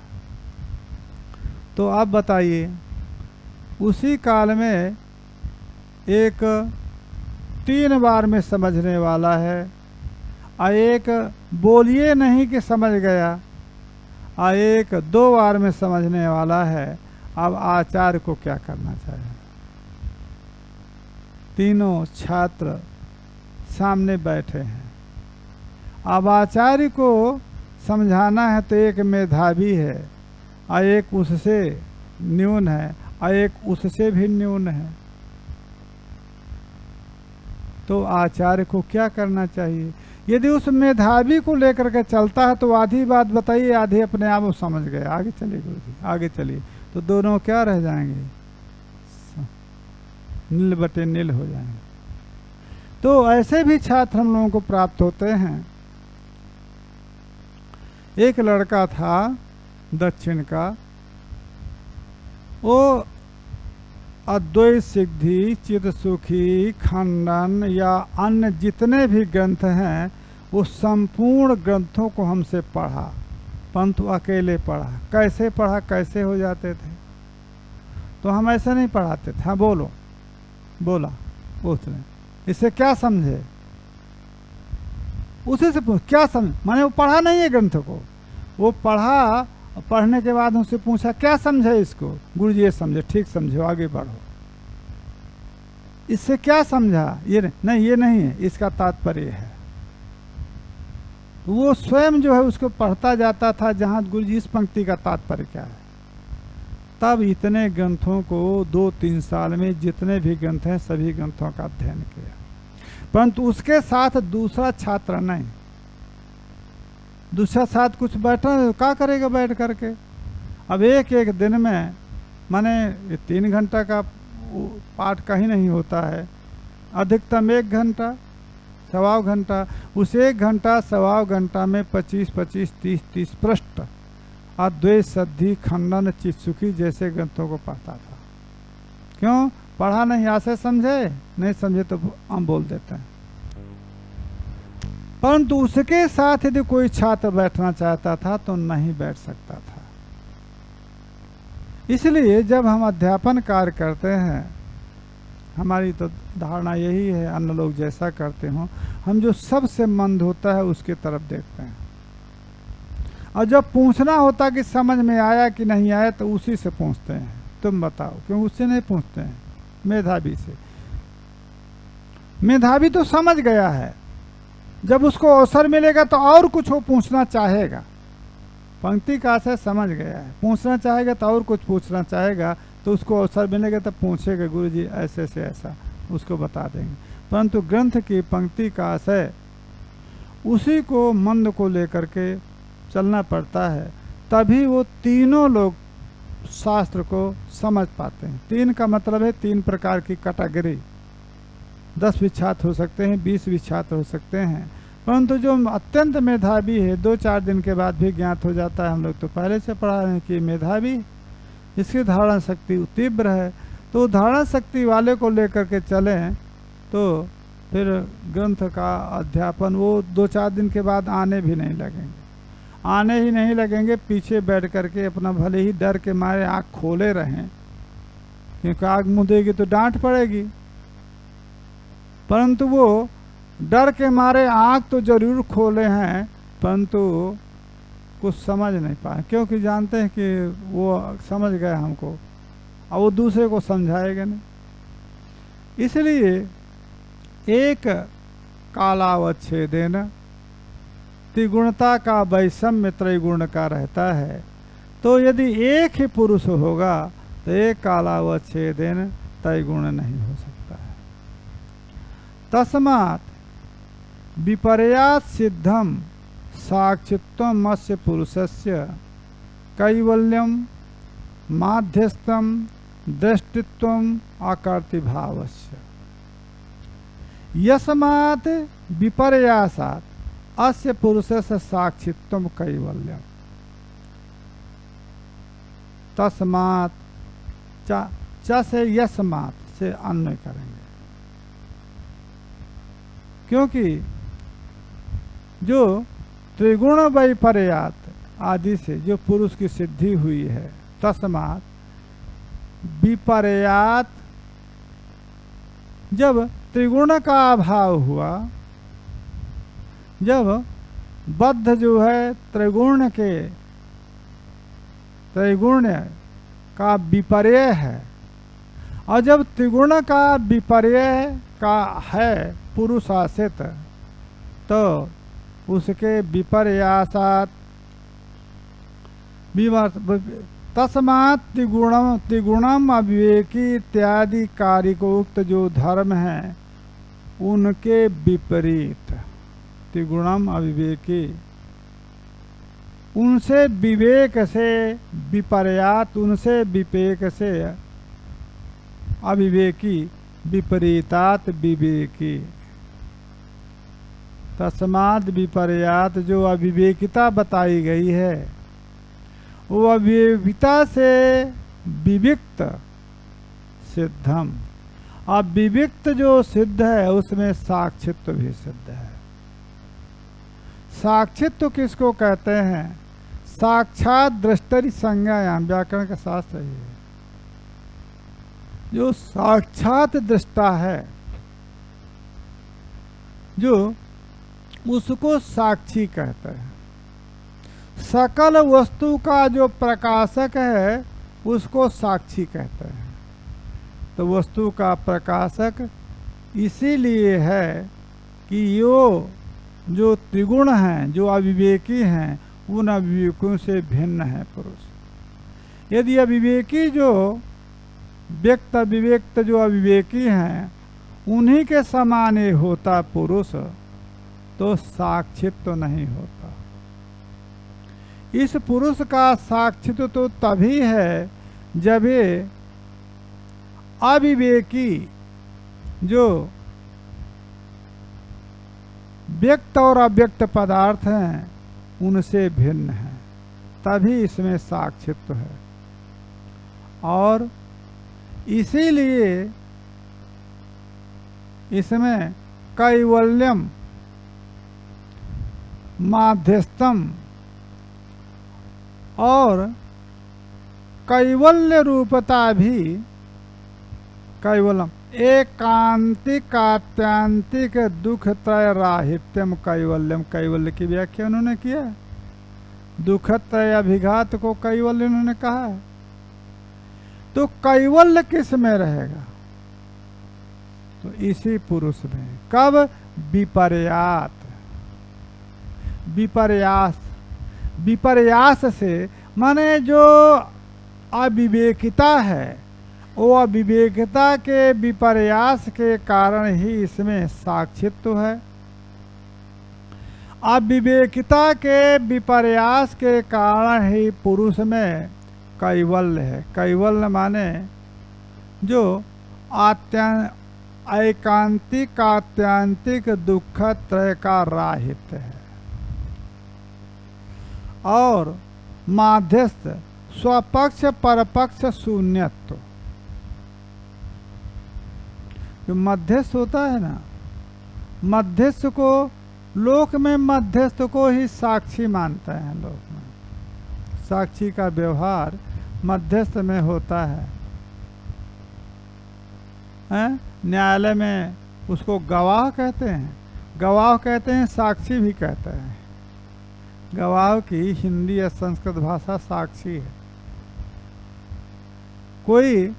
[SPEAKER 1] तो आप बताइए, उसी काल में एक 3 बार में समझने वाला है और एक बोलिए नहीं कि समझ गया और एक 2 बार में समझने वाला है। अब आचार्य को क्या करना चाहिए? तीनों छात्र सामने बैठे हैं। अब आचार्य को समझाना है तो एक मेधावी है और एक उससे न्यून है और एक उससे भी न्यून है। तो आचार्य को क्या करना चाहिए? यदि उस मेधावी को लेकर के चलता है तो आधी बात बताइए, आधी अपने आप वो समझ गए। आगे चलिए गुरु जी, आगे चलिए। तो दोनों क्या रह जाएंगे? नील बटे नील हो जाएंगे। तो ऐसे भी छात्र हम लोगों को प्राप्त होते हैं। एक लड़का था दक्षिण का, वो अद्वैत सिद्धि, चित सुखी, खंडन या अन्य जितने भी ग्रंथ हैं वो संपूर्ण ग्रंथों को हमसे पढ़ा, परंतु अकेले पढ़ा। कैसे पढ़ा, कैसे हो जाते थे? तो हम ऐसे नहीं पढ़ाते थे। हाँ बोलो, बोला उसने, इससे क्या समझे? उसी से पूछ क्या समझ, माने वो पढ़ा नहीं है ग्रंथ को, वो पढ़ा, पढ़ने के बाद उनसे पूछा क्या समझे इसको? गुरु जी ये समझे, ठीक समझो, आगे बढ़ो। इससे क्या समझा? ये नहीं, ये नहीं है, इसका तात्पर्य है। तो वो स्वयं जो है उसको पढ़ता जाता था, जहाँ गुरु जी इस पंक्ति का तात्पर्य क्या है। तब इतने ग्रंथों को 2-3 साल में जितने भी ग्रंथ हैं सभी ग्रंथों का अध्ययन किया, परंतु उसके साथ दूसरा छात्र नहीं। दूसरा साथ कुछ बैठा क्या करेगा बैठ करके? अब एक एक दिन में माने 3 घंटा का पाठ कहीं नहीं होता है, अधिकतम 1 घंटा, 1.25 घंटा। उस 1 घंटा 1.25 घंटा में 25-25, 30-30 पृष्ठ अद्वैत सिद्धि, खंडन, चित्सुखी जैसे ग्रंथों को पढ़ता था। क्यों पढ़ा? नहीं ऐसे समझे, नहीं समझे तो हम बोल देते हैं। परंतु उसके साथ यदि कोई छात्र बैठना चाहता था तो नहीं बैठ सकता था। इसलिए जब हम अध्यापन कार्य करते हैं, हमारी तो धारणा यही है, अन्य लोग जैसा करते हों, हम जो सबसे मंद होता है उसके तरफ देखते हैं। और जब पूछना होता कि समझ में आया कि नहीं आया तो उसी से पूछते हैं, तुम बताओ। क्यों उससे नहीं पूछते हैं? मेधावी से। मेधावी तो समझ गया है, जब उसको अवसर मिलेगा तो और कुछ वो पूछना चाहेगा। पंक्ति का आशय समझ गया है, पूछना चाहेगा तो और कुछ पूछना चाहेगा, तो उसको अवसर मिलेगा तब पूछेगा गुरु जी ऐसे से ऐसा, उसको बता देंगे। परंतु ग्रंथ की पंक्ति का आशय उसी को मंद को लेकर के चलना पड़ता है, तभी वो तीनों लोग शास्त्र को समझ पाते हैं। 3 का मतलब है 3 प्रकार की कैटेगरी। 10 भी छात्र हो सकते हैं, 20 भी छात्र हो सकते हैं, परंतु जो अत्यंत मेधावी है 2-4 दिन के बाद भी ज्ञात हो जाता है। हम लोग तो पहले से पढ़ा रहे हैं कि मेधावी, इसकी धारणा शक्ति तीव्र है। तो धारणा शक्ति वाले को लेकर के चलें तो फिर ग्रंथ का अध्यापन वो 2-4 दिन के बाद आने भी नहीं लगेंगे, आने ही नहीं लगेंगे। पीछे बैठ करके अपना भले ही डर के मारे आँख खोले रहें, क्योंकि आँख मुदेगी तो डांट पड़ेगी, परंतु वो डर के मारे आँख तो जरूर खोले हैं, परंतु कुछ समझ नहीं पाए, क्योंकि जानते हैं कि वो समझ गए हमको और वो दूसरे को समझाएगा नहीं। इसलिए एक कालावच्छेदेन त्रिगुणता का वैषम्य त्रैगुण का रहता है, तो यदि एक ही पुरुष होगा तो एक कालावच्छेदेन त्रैगुण नहीं हो सकता है। तस्मात् विपर्यात् सिद्धम साक्षित्वम मत्स्य पुरुषस्य कैवल्यम माध्यस्थम दृष्टित्वम आकर्तिभावस्य यस्मात् विपर्यासात् अस्य पुरुषस्य साक्षित्वम कैवल्यम। तस्मात् च से यस्मात् से अन्वय करेंगे, क्योंकि जो त्रिगुण वैपर्यात आदि से जो पुरुष की सिद्धि हुई है, तस्मात् विपर्यात, जब त्रिगुण का अभाव हुआ, जब बद्ध जो है त्रिगुण का विपर्य है, और जब त्रिगुण का विपर्य का है पुरुष आश्रित, तो उसके विपर्यासात तस्मात् त्रिगुणम अविवेकी इत्यादि कारिकोक्त जो धर्म है उनके विपरीत, त्रिगुणम अविवेकी, उनसे विवेक से विपर्यात, उनसे विवेक से अविवेकी, विपरीतात विवेकी। तस्मात् विपर्यात जो अविवेकिता बताई गई है, वो अविवेकिता से विविक्त सिद्धम, अब विविक्त जो सिद्ध है उसमें साक्षित्व भी सिद्ध है। साक्षित्व किसको कहते हैं? साक्षात दृष्टि संज्ञायाम, व्याकरण का शास्त्र है। जो साक्षात दृष्टा है, जो उसको साक्षी कहते हैं। सकल वस्तु का जो प्रकाशक है उसको साक्षी कहते हैं। तो वस्तु का प्रकाशक इसीलिए है कि जो त्रिगुण हैं, जो अविवेकी हैं, उन अविवेकियों से भिन्न है पुरुष। यदि अविवेकी जो व्यक्त अविवेक्त जो अविवेकी हैं उन्हीं के समान ही होता पुरुष, तो साक्षित्व तो नहीं होता। इस पुरुष का साक्षित्व तो तभी है जब ये अविवेकी जो व्यक्त और अव्यक्त पदार्थ हैं उनसे भिन्न है, तभी इसमें साक्षित्व है। और इसीलिए इसमें कैवल्यम माध्यस्थम और कैवल्य रूपता भी, कैवलम एकांतिक आत्यांतिक दुख त्रय राहित्यम कैवल्यम, कैवल्य की व्याख्या उन्होंने किया है। दुख त्रय अभिघात को कैवल्य उन्होंने कहा है। तो कैवल्य किस में रहेगा? तो इसी पुरुष में। कब? विपर्यात, विपर्यास, विपर्यास से माने जो अविवेकिता है, वो अविवेकिता के विपर्यास के कारण ही इसमें साक्षित्व है। अविवेकिता के विपर्यास के कारण ही पुरुष में कैवल्य है। कैवल्य माने जो एकांतिक आत्यांतिक दुख त्रय का राहित्य है, और माध्यस्थ स्वपक्ष परपक्ष शून्यत्व। जो मध्यस्थ होता है ना, मध्यस्थ को लोक में मध्यस्थ को ही साक्षी मानते हैं। लोक में साक्षी का व्यवहार मध्यस्थ में होता है। न्यायालय में उसको गवाह कहते हैं, गवाह कहते हैं, साक्षी भी कहते हैं। गवाह की हिंदी या संस्कृत भाषा साक्षी है। कोई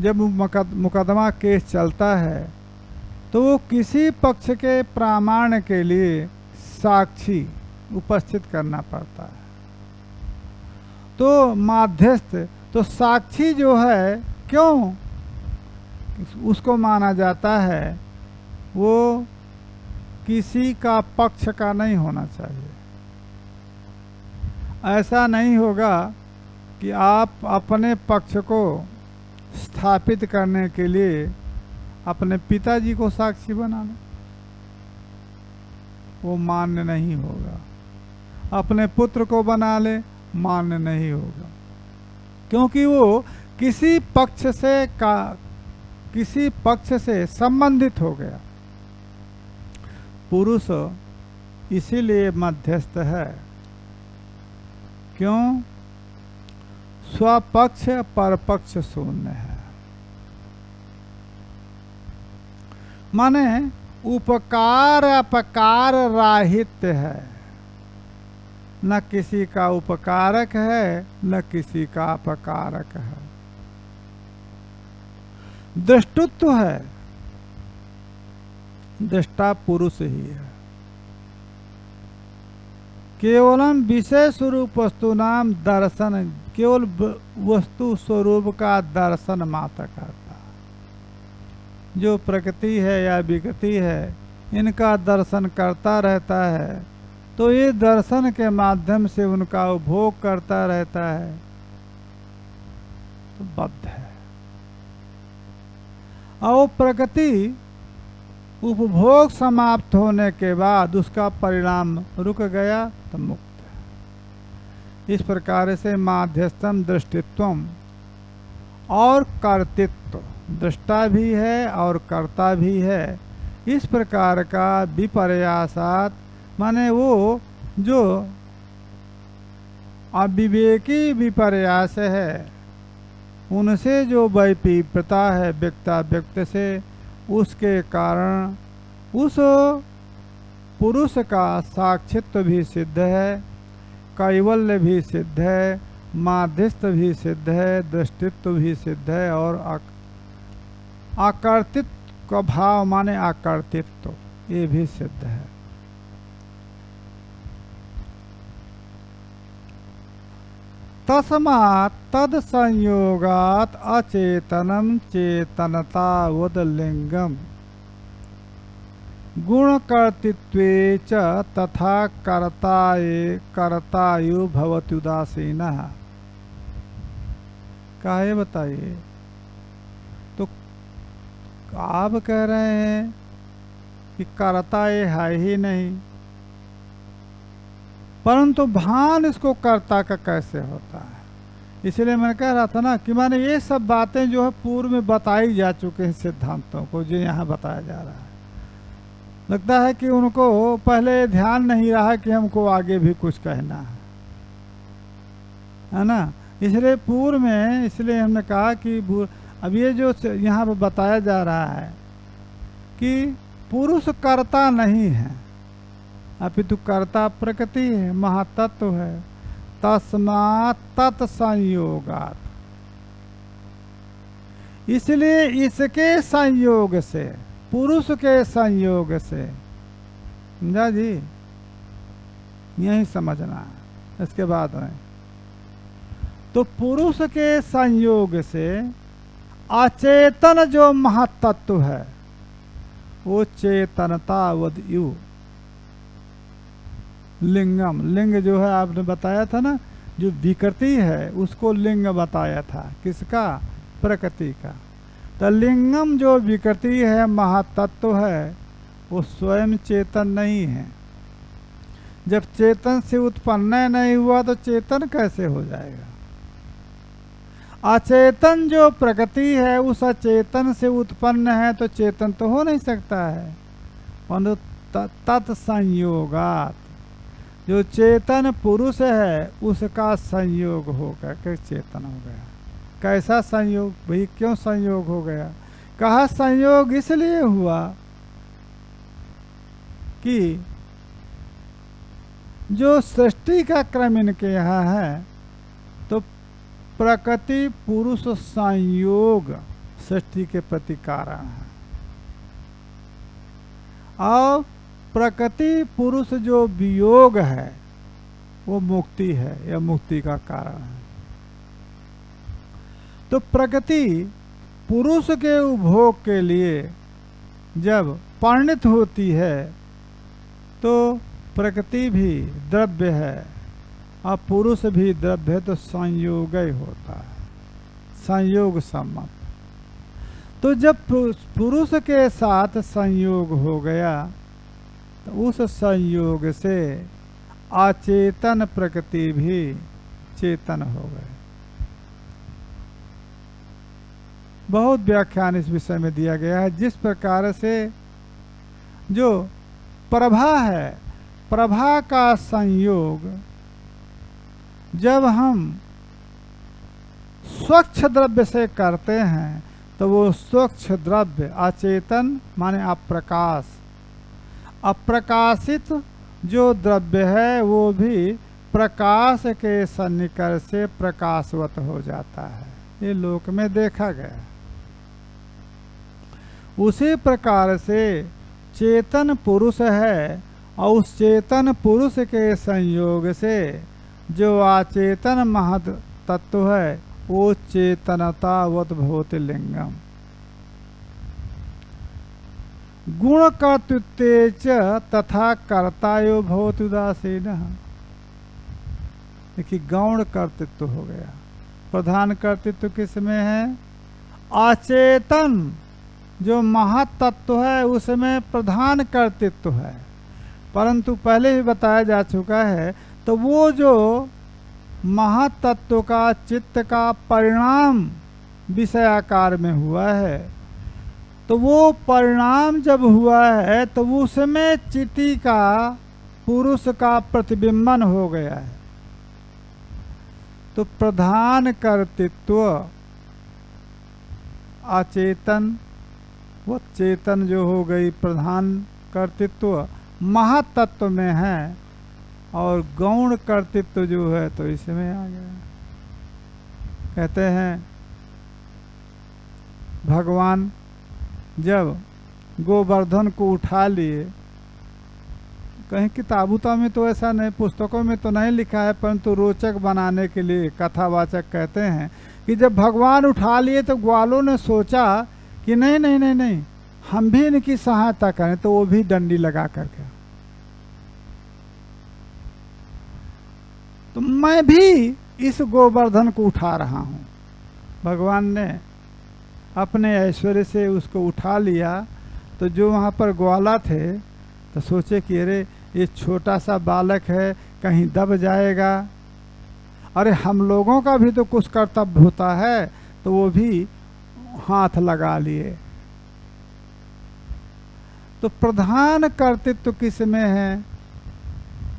[SPEAKER 1] जब मुकदमा केस चलता है तो वो किसी पक्ष के प्रमाण के लिए साक्षी उपस्थित करना पड़ता है। तो माध्यस्थ, तो साक्षी जो है, क्यों उसको माना जाता है? वो किसी का पक्ष का नहीं होना चाहिए। ऐसा नहीं होगा कि आप अपने पक्ष को स्थापित करने के लिए अपने पिताजी को साक्षी बना लें, वो मान्य नहीं होगा। अपने पुत्र को बना ले, मान्य नहीं होगा, क्योंकि वो किसी पक्ष से संबंधित हो गया। पुरुष इसीलिए मध्यस्थ है, क्यों? स्वपक्ष परपक्ष शून्य है, माने उपकार अपकार राहित्य है। न किसी का उपकारक है, न किसी का अपकारक है। दृष्टुत्व है, दृष्टा पुरुष ही है। केवलम विषय स्वरूप वस्तु नाम दर्शन, केवल वस्तु स्वरूप का दर्शन मात्र करता। जो प्रकृति है या विकृति है, इनका दर्शन करता रहता है, तो ये दर्शन के माध्यम से उनका उपभोग करता रहता है, तो बद्ध है। और प्रकृति उपभोग समाप्त होने के बाद उसका परिणाम रुक गया तो मुक्त है। इस प्रकार से माध्यस्थम दृष्टित्वम और कर्तृत्व, दृष्टा भी है और कर्ता भी है, इस प्रकार का विपर्यासात, माने वो जो अविवेकी विपर्यास है, उनसे जो वैपरीत्यता है व्यक्ता व्यक्त से, उसके कारण उस पुरुष का साक्षित्व भी सिद्ध है, कैवल्य भी सिद्ध है, माध्यस्थ भी सिद्ध है, दृष्टित्व भी सिद्ध है, और आकर्तित्व का भाव माने आकर्तित्व, ये भी सिद्ध है। तस्मात् तद संयोगात् अचेतनम चेतनतावद लिंगम गुणकर्तृत्वे च तथा कर्तायु भवति उदासीनः। काहे बताइए? तो आप कह रहे हैं कि कर्ता ये है ही नहीं, परंतु भान इसको कर्ता का कैसे होता है? इसलिए मैं कह रहा था ना कि माने ये सब बातें जो है पूर्व में बताई जा चुके हैं सिद्धांतों को, जो यहाँ बताया जा रहा है। लगता है कि उनको पहले ध्यान नहीं रहा कि हमको आगे भी कुछ कहना है ना। इसलिए पूर्व में, इसलिए हमने कहा कि अब ये जो यहाँ पर बताया जा रहा है कि पुरुष कर्ता नहीं है, अपितु कर्ता प्रकृति है, महातत्व है। तस्मात् तत्संयोगात्, इसलिए इसके संयोग से, पुरुष के संयोग से, समझा जी? यही समझना है, इसके बाद में तो पुरुष के संयोग से अचेतन जो महातत्व है, वो चेतनतावद यु लिंगम, लिंग जो है आपने बताया था ना, जो विकृति है उसको लिंग बताया था। किसका? प्रकृति का। तो लिंगम जो विकृति है, महातत्व है, वो स्वयं चेतन नहीं है। जब चेतन से उत्पन्न नहीं हुआ तो चेतन कैसे हो जाएगा? अचेतन जो प्रकृति है उस अचेतन से उत्पन्न है, तो चेतन तो हो नहीं सकता है। परंतु तत्संयोगात, जो चेतन पुरुष है उसका संयोग होकर के चेतन हो गया। कैसा संयोग भाई? क्यों संयोग हो गया? कहा संयोग इसलिए हुआ कि जो सृष्टि का क्रम इनके यहाँ है, तो प्रकृति पुरुष संयोग सृष्टि के प्रति कारण है। और प्रकृति पुरुष जो वियोग है वो मुक्ति है या मुक्ति का कारण है। तो प्रकृति पुरुष के उपभोग के लिए जब परिणत होती है तो प्रकृति भी द्रव्य है और पुरुष भी द्रव्य है, तो संयोग ही होता है, संयोग सम्मत। तो जब पुरुष के साथ संयोग हो गया तो उस संयोग से अचेतन प्रकृति भी चेतन हो गए। बहुत व्याख्यान इस विषय में दिया गया है। जिस प्रकार से जो प्रभा है, प्रभा का संयोग जब हम स्वच्छ द्रव्य से करते हैं तो वो स्वच्छ द्रव्य अचेतन माने अप्रकाश, अप्रकाशित जो द्रव्य है वो भी प्रकाश के सन्निकर्ष से प्रकाशवत हो जाता है। ये लोक में देखा गया। उसी प्रकार से चेतन पुरुष है और उस चेतन पुरुष के संयोग से जो अचेतन महत तत्व है वो चेतनतावत भवति लिंगम। गुण कर्तृत्व तथा कर्तायो भवति उदासीनः। देखिए गौण कर्तृत्व हो गया, प्रधान कर्तृत्व किसमें है? अचेतन जो महत्तत्व है उसमें प्रधान कर्तृत्व है, परंतु पहले ही बताया जा चुका है। तो वो जो महत्तत्व का चित्त का परिणाम विषयाकार में हुआ है, तो वो परिणाम जब हुआ है तो उसमें चिति का पुरुष का प्रतिबिंबन हो गया है। तो प्रधान कर्तृत्व अचेतन, वो चेतन जो हो गई प्रधान कर्तृत्व महत्तत्व में है, और गौण कर्तृत्व जो है तो इसमें आ गया। कहते हैं भगवान जब गोवर्धन को उठा लिए, कहीं किताबुता में तो ऐसा नहीं, पुस्तकों में तो नहीं लिखा है, परंतु रोचक बनाने के लिए कथावाचक कहते हैं कि जब भगवान उठा लिए तो ग्वालों ने सोचा कि नहीं नहीं नहीं नहीं, हम भी इनकी सहायता करें, तो वो भी डंडी लगा करके, तो मैं भी इस गोवर्धन को उठा रहा हूं। भगवान ने अपने ऐश्वर्य से उसको उठा लिया। तो जो वहां पर ग्वाला थे तो सोचे कि अरे ये छोटा सा बालक है, कहीं दब जाएगा, अरे हम लोगों का भी तो कुछ कर्तव्य होता है, तो वो भी हाथ लगा लिए। तो प्रधान कर्तृत्व किस में है?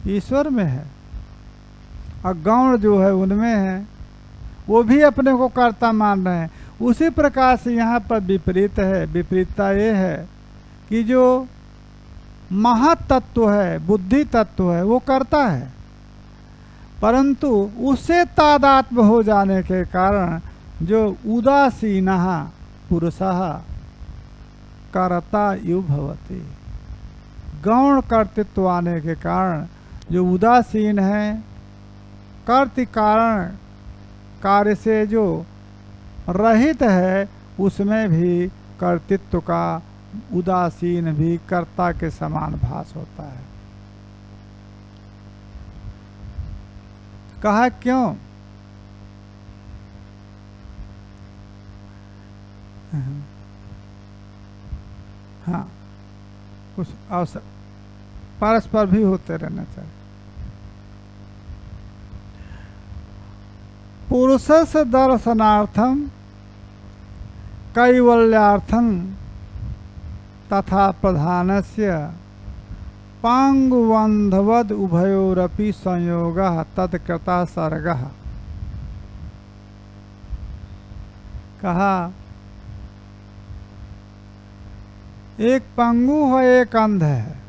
[SPEAKER 1] ईश्वर में है, और गौण जो है उनमें है, वो भी अपने को कर्ता मान रहे हैं। उसी प्रकार से यहाँ पर विपरीत है। विपरीतता ये है कि जो महत्तत्व है, बुद्धि तत्व है, वो करता है, परंतु उससे तादात्म्य हो जाने के कारण जो उदासीनः पुरुषः कर्ता इव भवति, गौण कर्तृत्व आने के कारण जो उदासीन है, कर्तृ कारण कार्य से जो रहित है, उसमें भी कर्तृत्व का उदासीन भी कर्ता के समान भास होता है। कहा क्यों? हाँ, कुछ अवसर परस्पर भी होते रहना चाहिए। पुरुषस्य दर्शनार्थम कैवल्यार्थम तथा प्रधानस्य पांगुबंधवद उभयोरपि संयोगः तत्कृता सर्गः। कहा एक पंगु है, एक अंध है,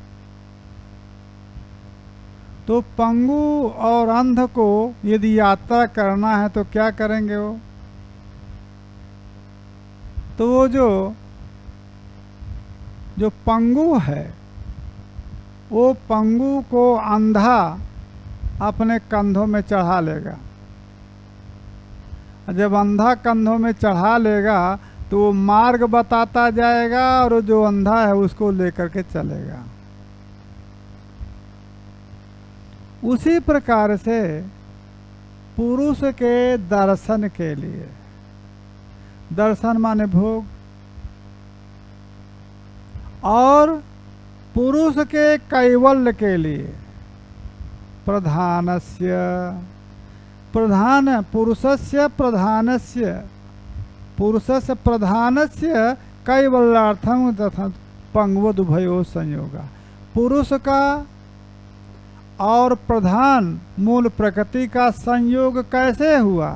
[SPEAKER 1] तो पंगु और अंध को यदि यात्रा करना है तो क्या करेंगे वो? तो वो जो पंगु है वो पंगु को अंधा अपने कंधों में चढ़ा लेगा। जब अंधा कंधों में चढ़ा लेगा तो वो मार्ग बताता जाएगा और जो अंधा है उसको लेकर के चलेगा। उसी प्रकार से पुरुष के दर्शन के लिए, दर्शन माने भोग, और पुरुष के कैवल्य के लिए प्रधानस्य, प्रधान पुरुषस्य प्रधानस्य, पुरुषस्य प्रधानस्य कैवल्यार्थम तथा पंगवदुभयो संयोगा। पुरुष का और प्रधान मूल प्रकृति का संयोग कैसे हुआ?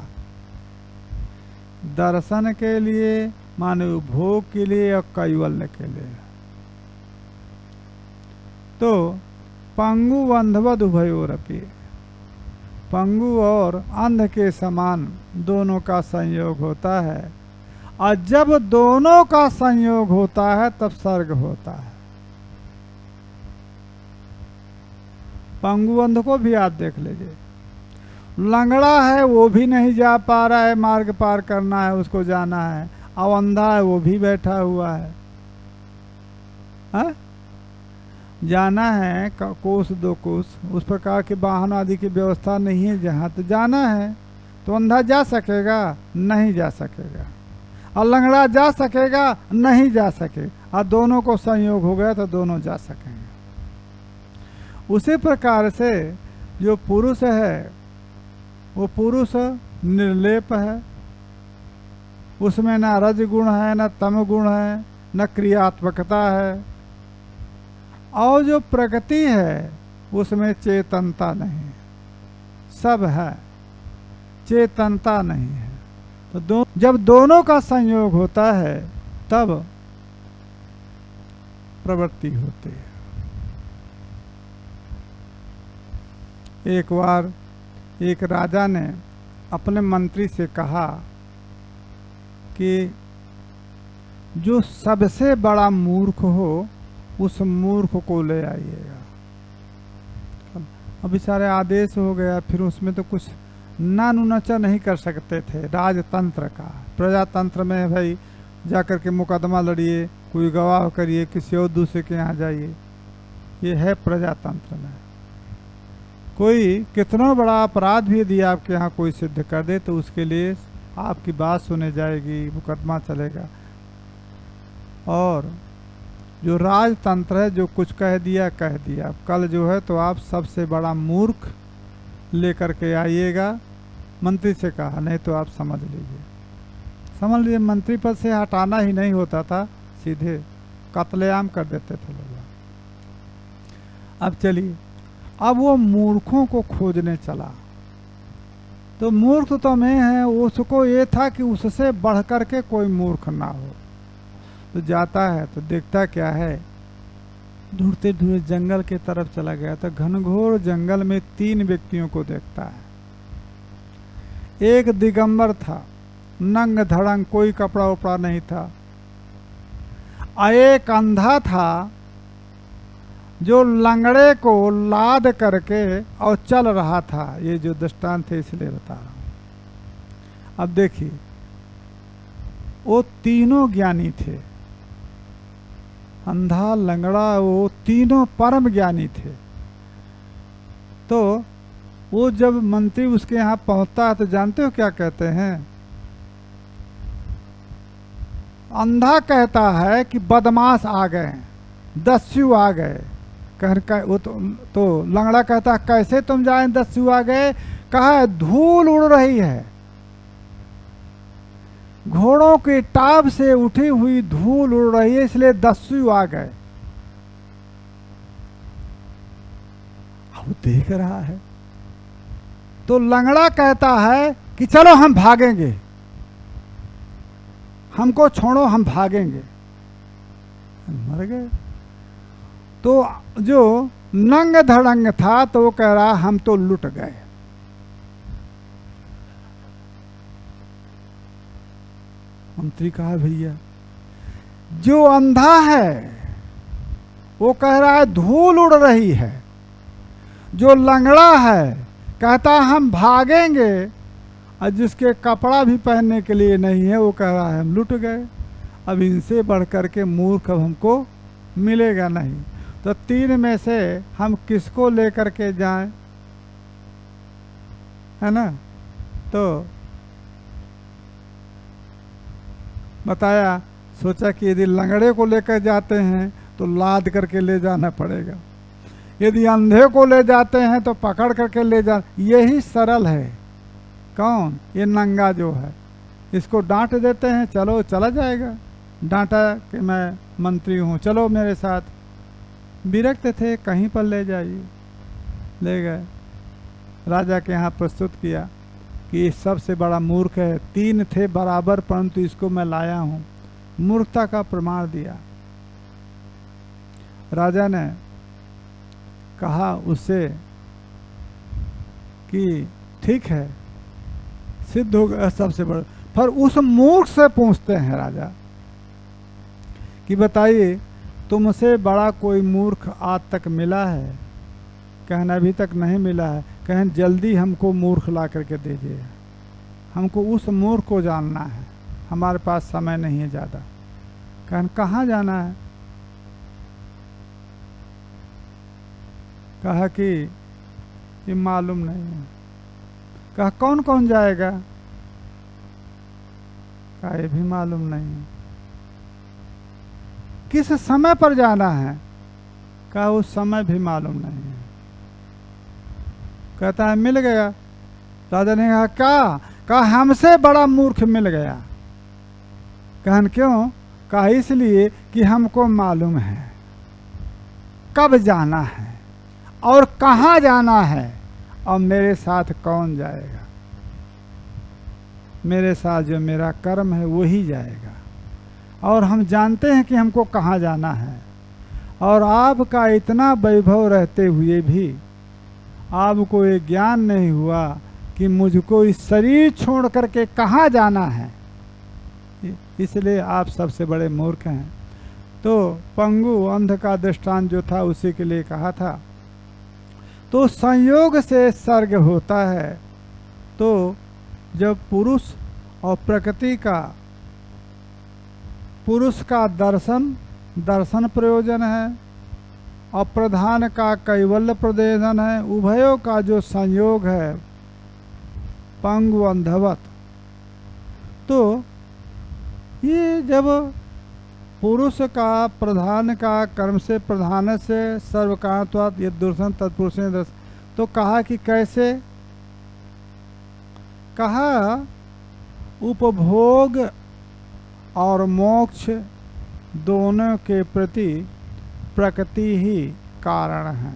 [SPEAKER 1] दर्शन के लिए, मानव भोग के लिए और कैवल्य के लिए। तो पंगु अंधवद उभयोरपि, पंगु और अंध के समान दोनों का संयोग होता है, और जब दोनों का संयोग होता है तब सर्ग होता है। पंगु अंध को भी आप देख लीजिए, लंगड़ा है वो भी नहीं जा पा रहा है, मार्ग पार करना है उसको जाना है, और अंधा है वो भी बैठा हुआ है। हा? जाना है कोस दो कोस, उस प्रकार के वाहन आदि की व्यवस्था नहीं है जहाँ, तो जाना है तो अंधा जा सकेगा? नहीं जा सकेगा। और लंगड़ा जा सकेगा? नहीं जा सके। और दोनों को संयोग हो गया तो दोनों जा सकेंगे। उसी प्रकार से जो पुरुष है वो पुरुष निर्लेप है, उसमें न रज गुण है, न तम गुण है, न क्रियात्मकता है, और जो प्रकृति है उसमें चेतनता नहीं, सब है, चेतनता नहीं है। तो जब दोनों का संयोग होता है तब प्रवृत्ति होती है। एक बार एक राजा ने अपने मंत्री से कहा कि जो सबसे बड़ा मूर्ख हो उस मूर्ख को ले आइएगा। अब सारे आदेश हो गया, फिर उसमें तो कुछ नानुनचा नहीं कर सकते थे। राजतंत्र का, प्रजातंत्र में भाई जाकर के मुकदमा लड़िए, कोई गवाह करिए, किसी और दूसरे के यहाँ जाइए, ये है प्रजातंत्र में। कोई कितना बड़ा अपराध भी यदि आपके यहाँ कोई सिद्ध कर दे तो उसके लिए आपकी बात सुनी जाएगी, मुकदमा चलेगा। और जो राजतंत्र है, जो कुछ कह दिया कह दिया, कल जो है तो आप सबसे बड़ा मूर्ख लेकर के आइएगा। मंत्री से कहा, नहीं तो आप समझ लीजिए, समझ लीजिए मंत्री पद से हटाना ही नहीं होता था, सीधे कत्लेआम कर देते थे लोग। अब चलिए, अब वो मूर्खों को खोजने चला। तो मूर्ख तो मैं है, उसको ये था कि उससे बढ़ कर के कोई मूर्ख ना हो। तो जाता है तो देखता क्या है, ढूंढते ढूंढते जंगल के तरफ चला गया। तो घनघोर जंगल में 3 व्यक्तियों को देखता है। एक दिगंबर था, नंग धड़ंग, कोई कपड़ा उपड़ा नहीं था। एक अंधा था जो लंगड़े को लाद करके और चल रहा था। ये जो दृष्टांत है इसलिए बता रहा हूं। अब देखिए, वो तीनों ज्ञानी थे, अंधा, लंगड़ा, वो तीनों परम ज्ञानी थे। तो वो जब मंत्री उसके यहाँ पहुंचता है तो जानते हो क्या कहते हैं? अंधा कहता है कि बदमाश आ गए, दस्यु आ गए। वो तो लंगड़ा कहता है, कैसे तुम जाए, दस्यु आ गए? कहा, धूल उड़ रही है, घोड़ों की टाप से उठी हुई धूल उड़ रही है, इसलिए दस्यु आ गए। अब देख रहा है तो लंगड़ा कहता है कि चलो हम भागेंगे, हमको छोड़ो, हम भागेंगे। मर गए। तो जो नंग धड़ंग था तो वो कह रहा हम तो लुट गए। मंत्री कहा, भैया जो अंधा है वो कह रहा है धूल उड़ रही है। जो लंगड़ा है कहता है हम भागेंगे, और जिसके कपड़ा भी पहनने के लिए नहीं है वो कह रहा है हम लुट गए। अब इनसे बढ़ कर के मूर्ख अब हमको मिलेगा नहीं। तो तीन में से हम किसको लेकर के जाएं, है ना। तो बताया, सोचा कि यदि लंगड़े को लेकर जाते हैं तो लाद करके ले जाना पड़ेगा, यदि अंधे को ले जाते हैं तो पकड़ करके ले जा। यही सरल है। कौन? ये नंगा जो है, इसको डांट देते हैं, चलो चला जाएगा। डांटा कि मैं मंत्री हूँ, चलो मेरे साथ। विरक्त थे, कहीं पर ले जाइए, ले गए। राजा के यहाँ प्रस्तुत किया कि ये सबसे बड़ा मूर्ख है। तीन थे बराबर, परंतु इसको मैं लाया हूँ। मूर्खता का प्रमाण दिया। राजा ने कहा उससे कि ठीक है, सिद्ध हो गया सबसे बड़ा। पर उस मूर्ख से पूछते हैं राजा कि बताइए तुमसे बड़ा कोई मूर्ख आज तक मिला है? कहना अभी तक नहीं मिला है। कहें जल्दी हमको मूर्ख ला करके दीजिए, हमको उस मूर्ख को जानना है, हमारे पास समय नहीं है ज़्यादा। कहन कहाँ जाना है? कहा कि ये मालूम नहीं है। कहा कौन कौन जाएगा? कहा ये भी मालूम नहीं है। किस समय पर जाना है? कहा उस समय भी मालूम नहीं है। कहता है मिल गया। राजा ने कहा क्या? कहा हमसे बड़ा मूर्ख मिल गया। कहन क्यों? कहा इसलिए कि हमको मालूम है कब जाना है और कहाँ जाना है, और मेरे साथ कौन जाएगा। मेरे साथ जो मेरा कर्म है वही जाएगा, और हम जानते हैं कि हमको कहाँ जाना है। और आपका इतना वैभव रहते हुए भी आपको ये ज्ञान नहीं हुआ कि मुझको इस शरीर छोड़ करके कहाँ जाना है, इसलिए आप सबसे बड़े मूर्ख हैं। तो पंगु अंध का दृष्टांत जो था उसी के लिए कहा था। तो संयोग से सर्ग होता है। तो जब पुरुष और प्रकृति का, पुरुष का दर्शन प्रयोजन है और प्रधान का कैवल्य प्रयोजन है, उभयों का जो संयोग है पंगु अंधवत। तो ये जब पुरुष का प्रधान का कर्म से प्रधान से सर्वकांत्वात् ये दुर्शन तत्पुरुष दर्शन। तो कहा कि कैसे? कहा उपभोग और मोक्ष दोनों के प्रति प्रकृति ही कारण है।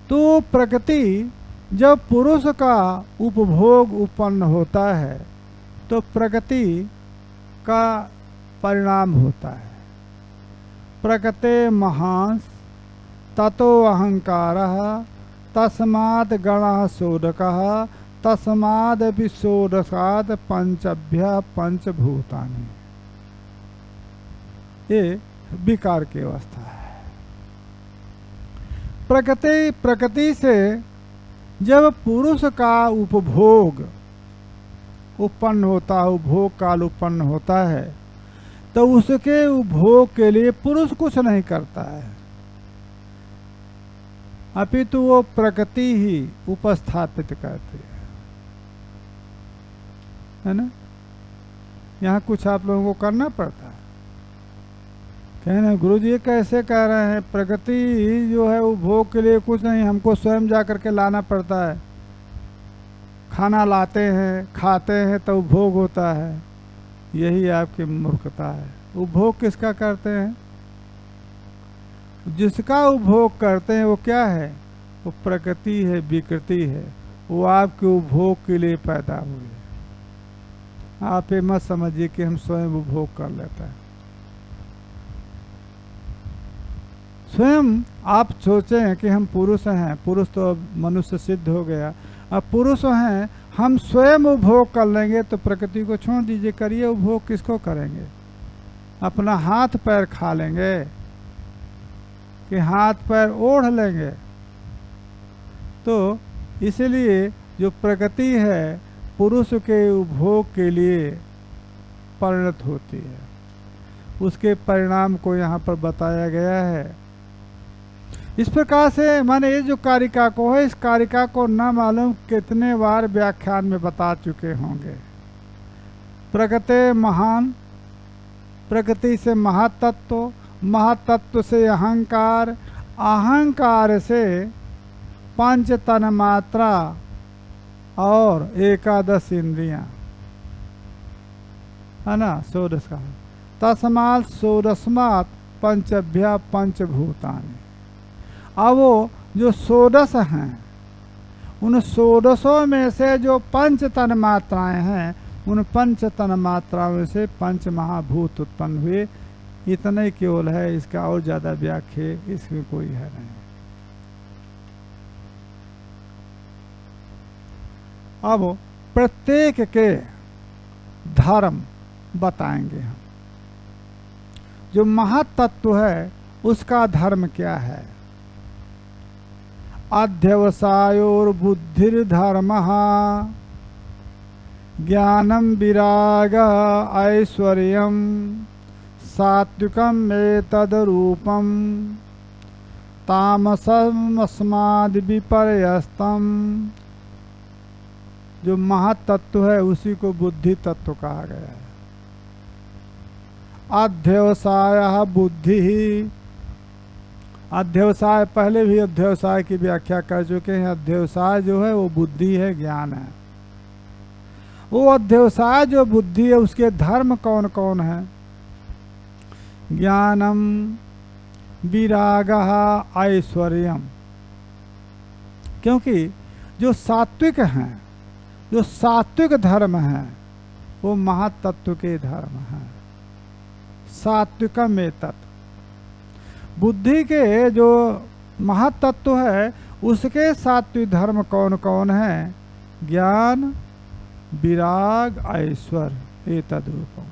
[SPEAKER 1] तो प्रकृति जब पुरुष का उपभोग उत्पन्न होता है तो प्रकृति का परिणाम होता है। प्रकृते महांस ततो अहंकारः तस्मात् गणः शोधकः तस्मादपि शोधकात् पंचभ्यः पंचभूतानि। ये विकार की अवस्था है। प्रकृति से जब पुरुष का उपभोग उत्पन्न होता है, उपभोग काल उत्पन्न होता है, तो उसके उपभोग के लिए पुरुष कुछ नहीं करता है, अपितु वो प्रकृति ही उपस्थापित करती है ना। यहाँ कुछ आप लोगों को करना पड़ता है। कहने गुरु जी ये कैसे कह रहे हैं? प्रकृति जो है उपभोग के लिए कुछ नहीं, हमको स्वयं जा करके लाना पड़ता है। खाना लाते हैं, खाते हैं तो उपभोग होता है। यही आपकी मूर्खता है। उपभोग किसका करते हैं? जिसका उपभोग करते हैं वो क्या है? वो प्रकृति है, विकृति है। वो आपके उपभोग के लिए पैदा हुई है। आप ये मत समझिए कि हम स्वयं उपभोग कर लेते हैं। स्वयं आप सोचें कि हम पुरुष हैं, पुरुष तो अब मनुष्य सिद्ध हो गया, अब पुरुष हैं, हम स्वयं उपभोग कर लेंगे तो प्रकृति को छोड़ दीजिए, करिए उपभोग, किसको करेंगे? अपना हाथ पैर खा लेंगे कि हाथ पैर ओढ़ लेंगे। तो इसलिए जो प्रकृति है पुरुष के उपभोग के लिए परिणत होती है, उसके परिणाम को यहाँ पर बताया गया है। इस प्रकार से माने ये जो कारिका को है, इस कारिका को न मालूम कितने बार व्याख्यान में बता चुके होंगे। प्रकृति महान, प्रकृति से महातत्व, महातत्व से अहंकार, अहंकार से पंच तन मात्रा और 11 इंद्रियां, है ना, षोडश का। तस्मात् षोडशमात् पंचभ्य पंचभूतानि। अब वो जो षोडश हैं, उन षोडशों में से जो पंच तन मात्राएं हैं, उन पंच तन मात्राओं से पंच महाभूत उत्पन्न हुए। इतना ही केवल है, इसका और ज्यादा व्याख्या इसमें कोई है नहीं। अब प्रत्येक के धर्म बताएंगे हम। जो महातत्व है उसका धर्म क्या है? अध्यवसायोर बुद्धिर्धर्मः, ज्ञानम विराग ऐश्वर्यम, सात्विकम एतद्रूपम, तामसम अस्माद् विपर्यस्तम। जो महातत्व है उसी को बुद्धि तत्व कहा गया है। अध्यवसाय बुद्धि ही, अध्यवसाय पहले भी अध्यवसाय की व्याख्या कर चुके हैं। अध्यवसाय जो है वो बुद्धि है, ज्ञान है। वो अध्यवसाय जो बुद्धि है उसके धर्म कौन कौन है? ज्ञानम विरागः ऐश्वर्यम। क्योंकि जो सात्विक हैं, जो सात्विक धर्म है वो महातत्व के धर्म है। सात्विकम एतत्। बुद्धि के जो महातत्व है उसके सात्विक धर्म कौन कौन है? ज्ञान विराग ऐश्वर्य एतद्रूपम।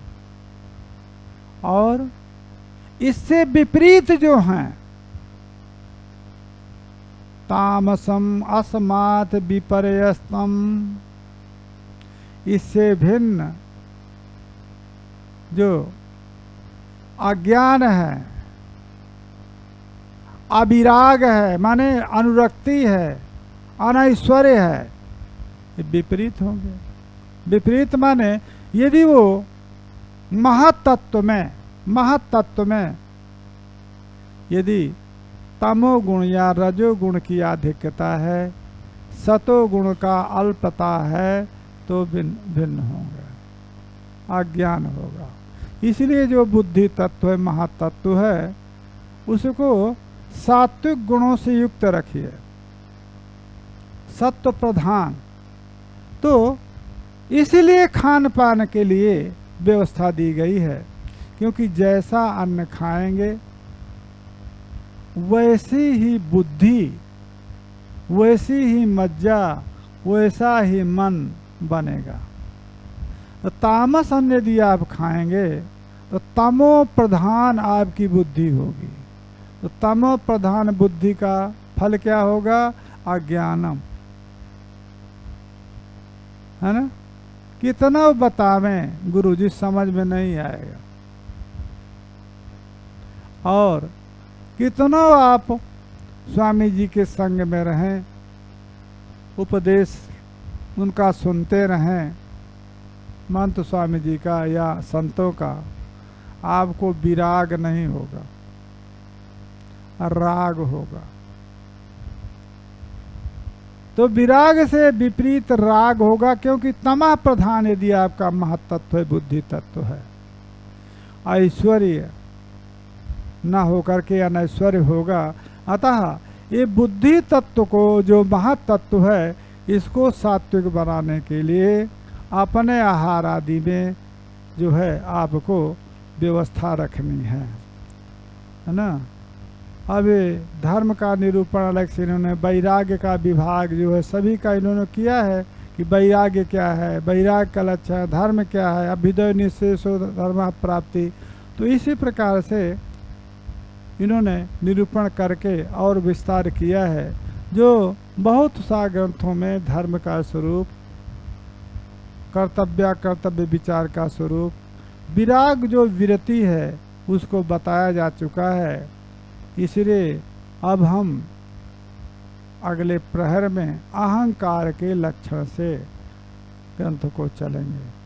[SPEAKER 1] और इससे विपरीत जो हैं, तामसम अस्मात् विपर्यस्तम, इससे भिन्न जो अज्ञान है, अविराग है, माने अनुरक्ति है, अनैश्वर्य है, ये विपरीत होंगे। विपरीत माने यदि वो महातत्व में यदि तमोगुण या रजोगुण की अधिकता है, सतोगुण का अल्पता है, तो भिन्न होंगे, अज्ञान होगा। इसलिए जो बुद्धि तत्व है, महातत्व है, उसको सात्विक गुणों से युक्त रखिए, सत्व प्रधान। तो इसलिए खान पान के लिए व्यवस्था दी गई है, क्योंकि जैसा अन्न खाएंगे वैसी ही बुद्धि, वैसी ही मज्जा, वैसा ही मन बनेगा। तो तामस अन्न यदि आप खाएंगे तो तमो प्रधान आपकी बुद्धि होगी। तो तमो प्रधान बुद्धि का फल क्या होगा? अज्ञानम, है ना। कितना बतावें गुरुजी, समझ में नहीं आएगा। और कितना आप स्वामी जी के संग में रहें, उपदेश उनका सुनते रहें, मंत्र स्वामी जी का या संतों का, आपको विराग नहीं होगा, राग होगा। तो विराग से विपरीत राग होगा, क्योंकि तमा प्रधान यदि आपका महत्त्व है, बुद्धि तत्व है, ऐश्वर्य न होकर के अनैश्वर्य होगा। अतः ये बुद्धि तत्व को, जो महातत्व है, इसको सात्विक बनाने के लिए अपने आहार आदि में जो है आपको व्यवस्था रखनी है ना। अब धर्म का निरूपण अलग से इन्होंने, वैराग्य का विभाग जो है सभी का इन्होंने किया है कि वैराग्य क्या है, वैराग्य का लक्ष्य है, धर्म क्या है, अभ्युदय निःशेषो धर्म प्राप्ति, तो इसी प्रकार से इन्होंने निरूपण करके और विस्तार किया है, जो बहुत सा ग्रंथों में धर्म का स्वरूप, कर्तव्य विचार का स्वरूप, विराग जो विरति है उसको बताया जा चुका है। इसलिए अब हम अगले प्रहर में अहंकार के लक्षण से ग्रंथ को चलेंगे।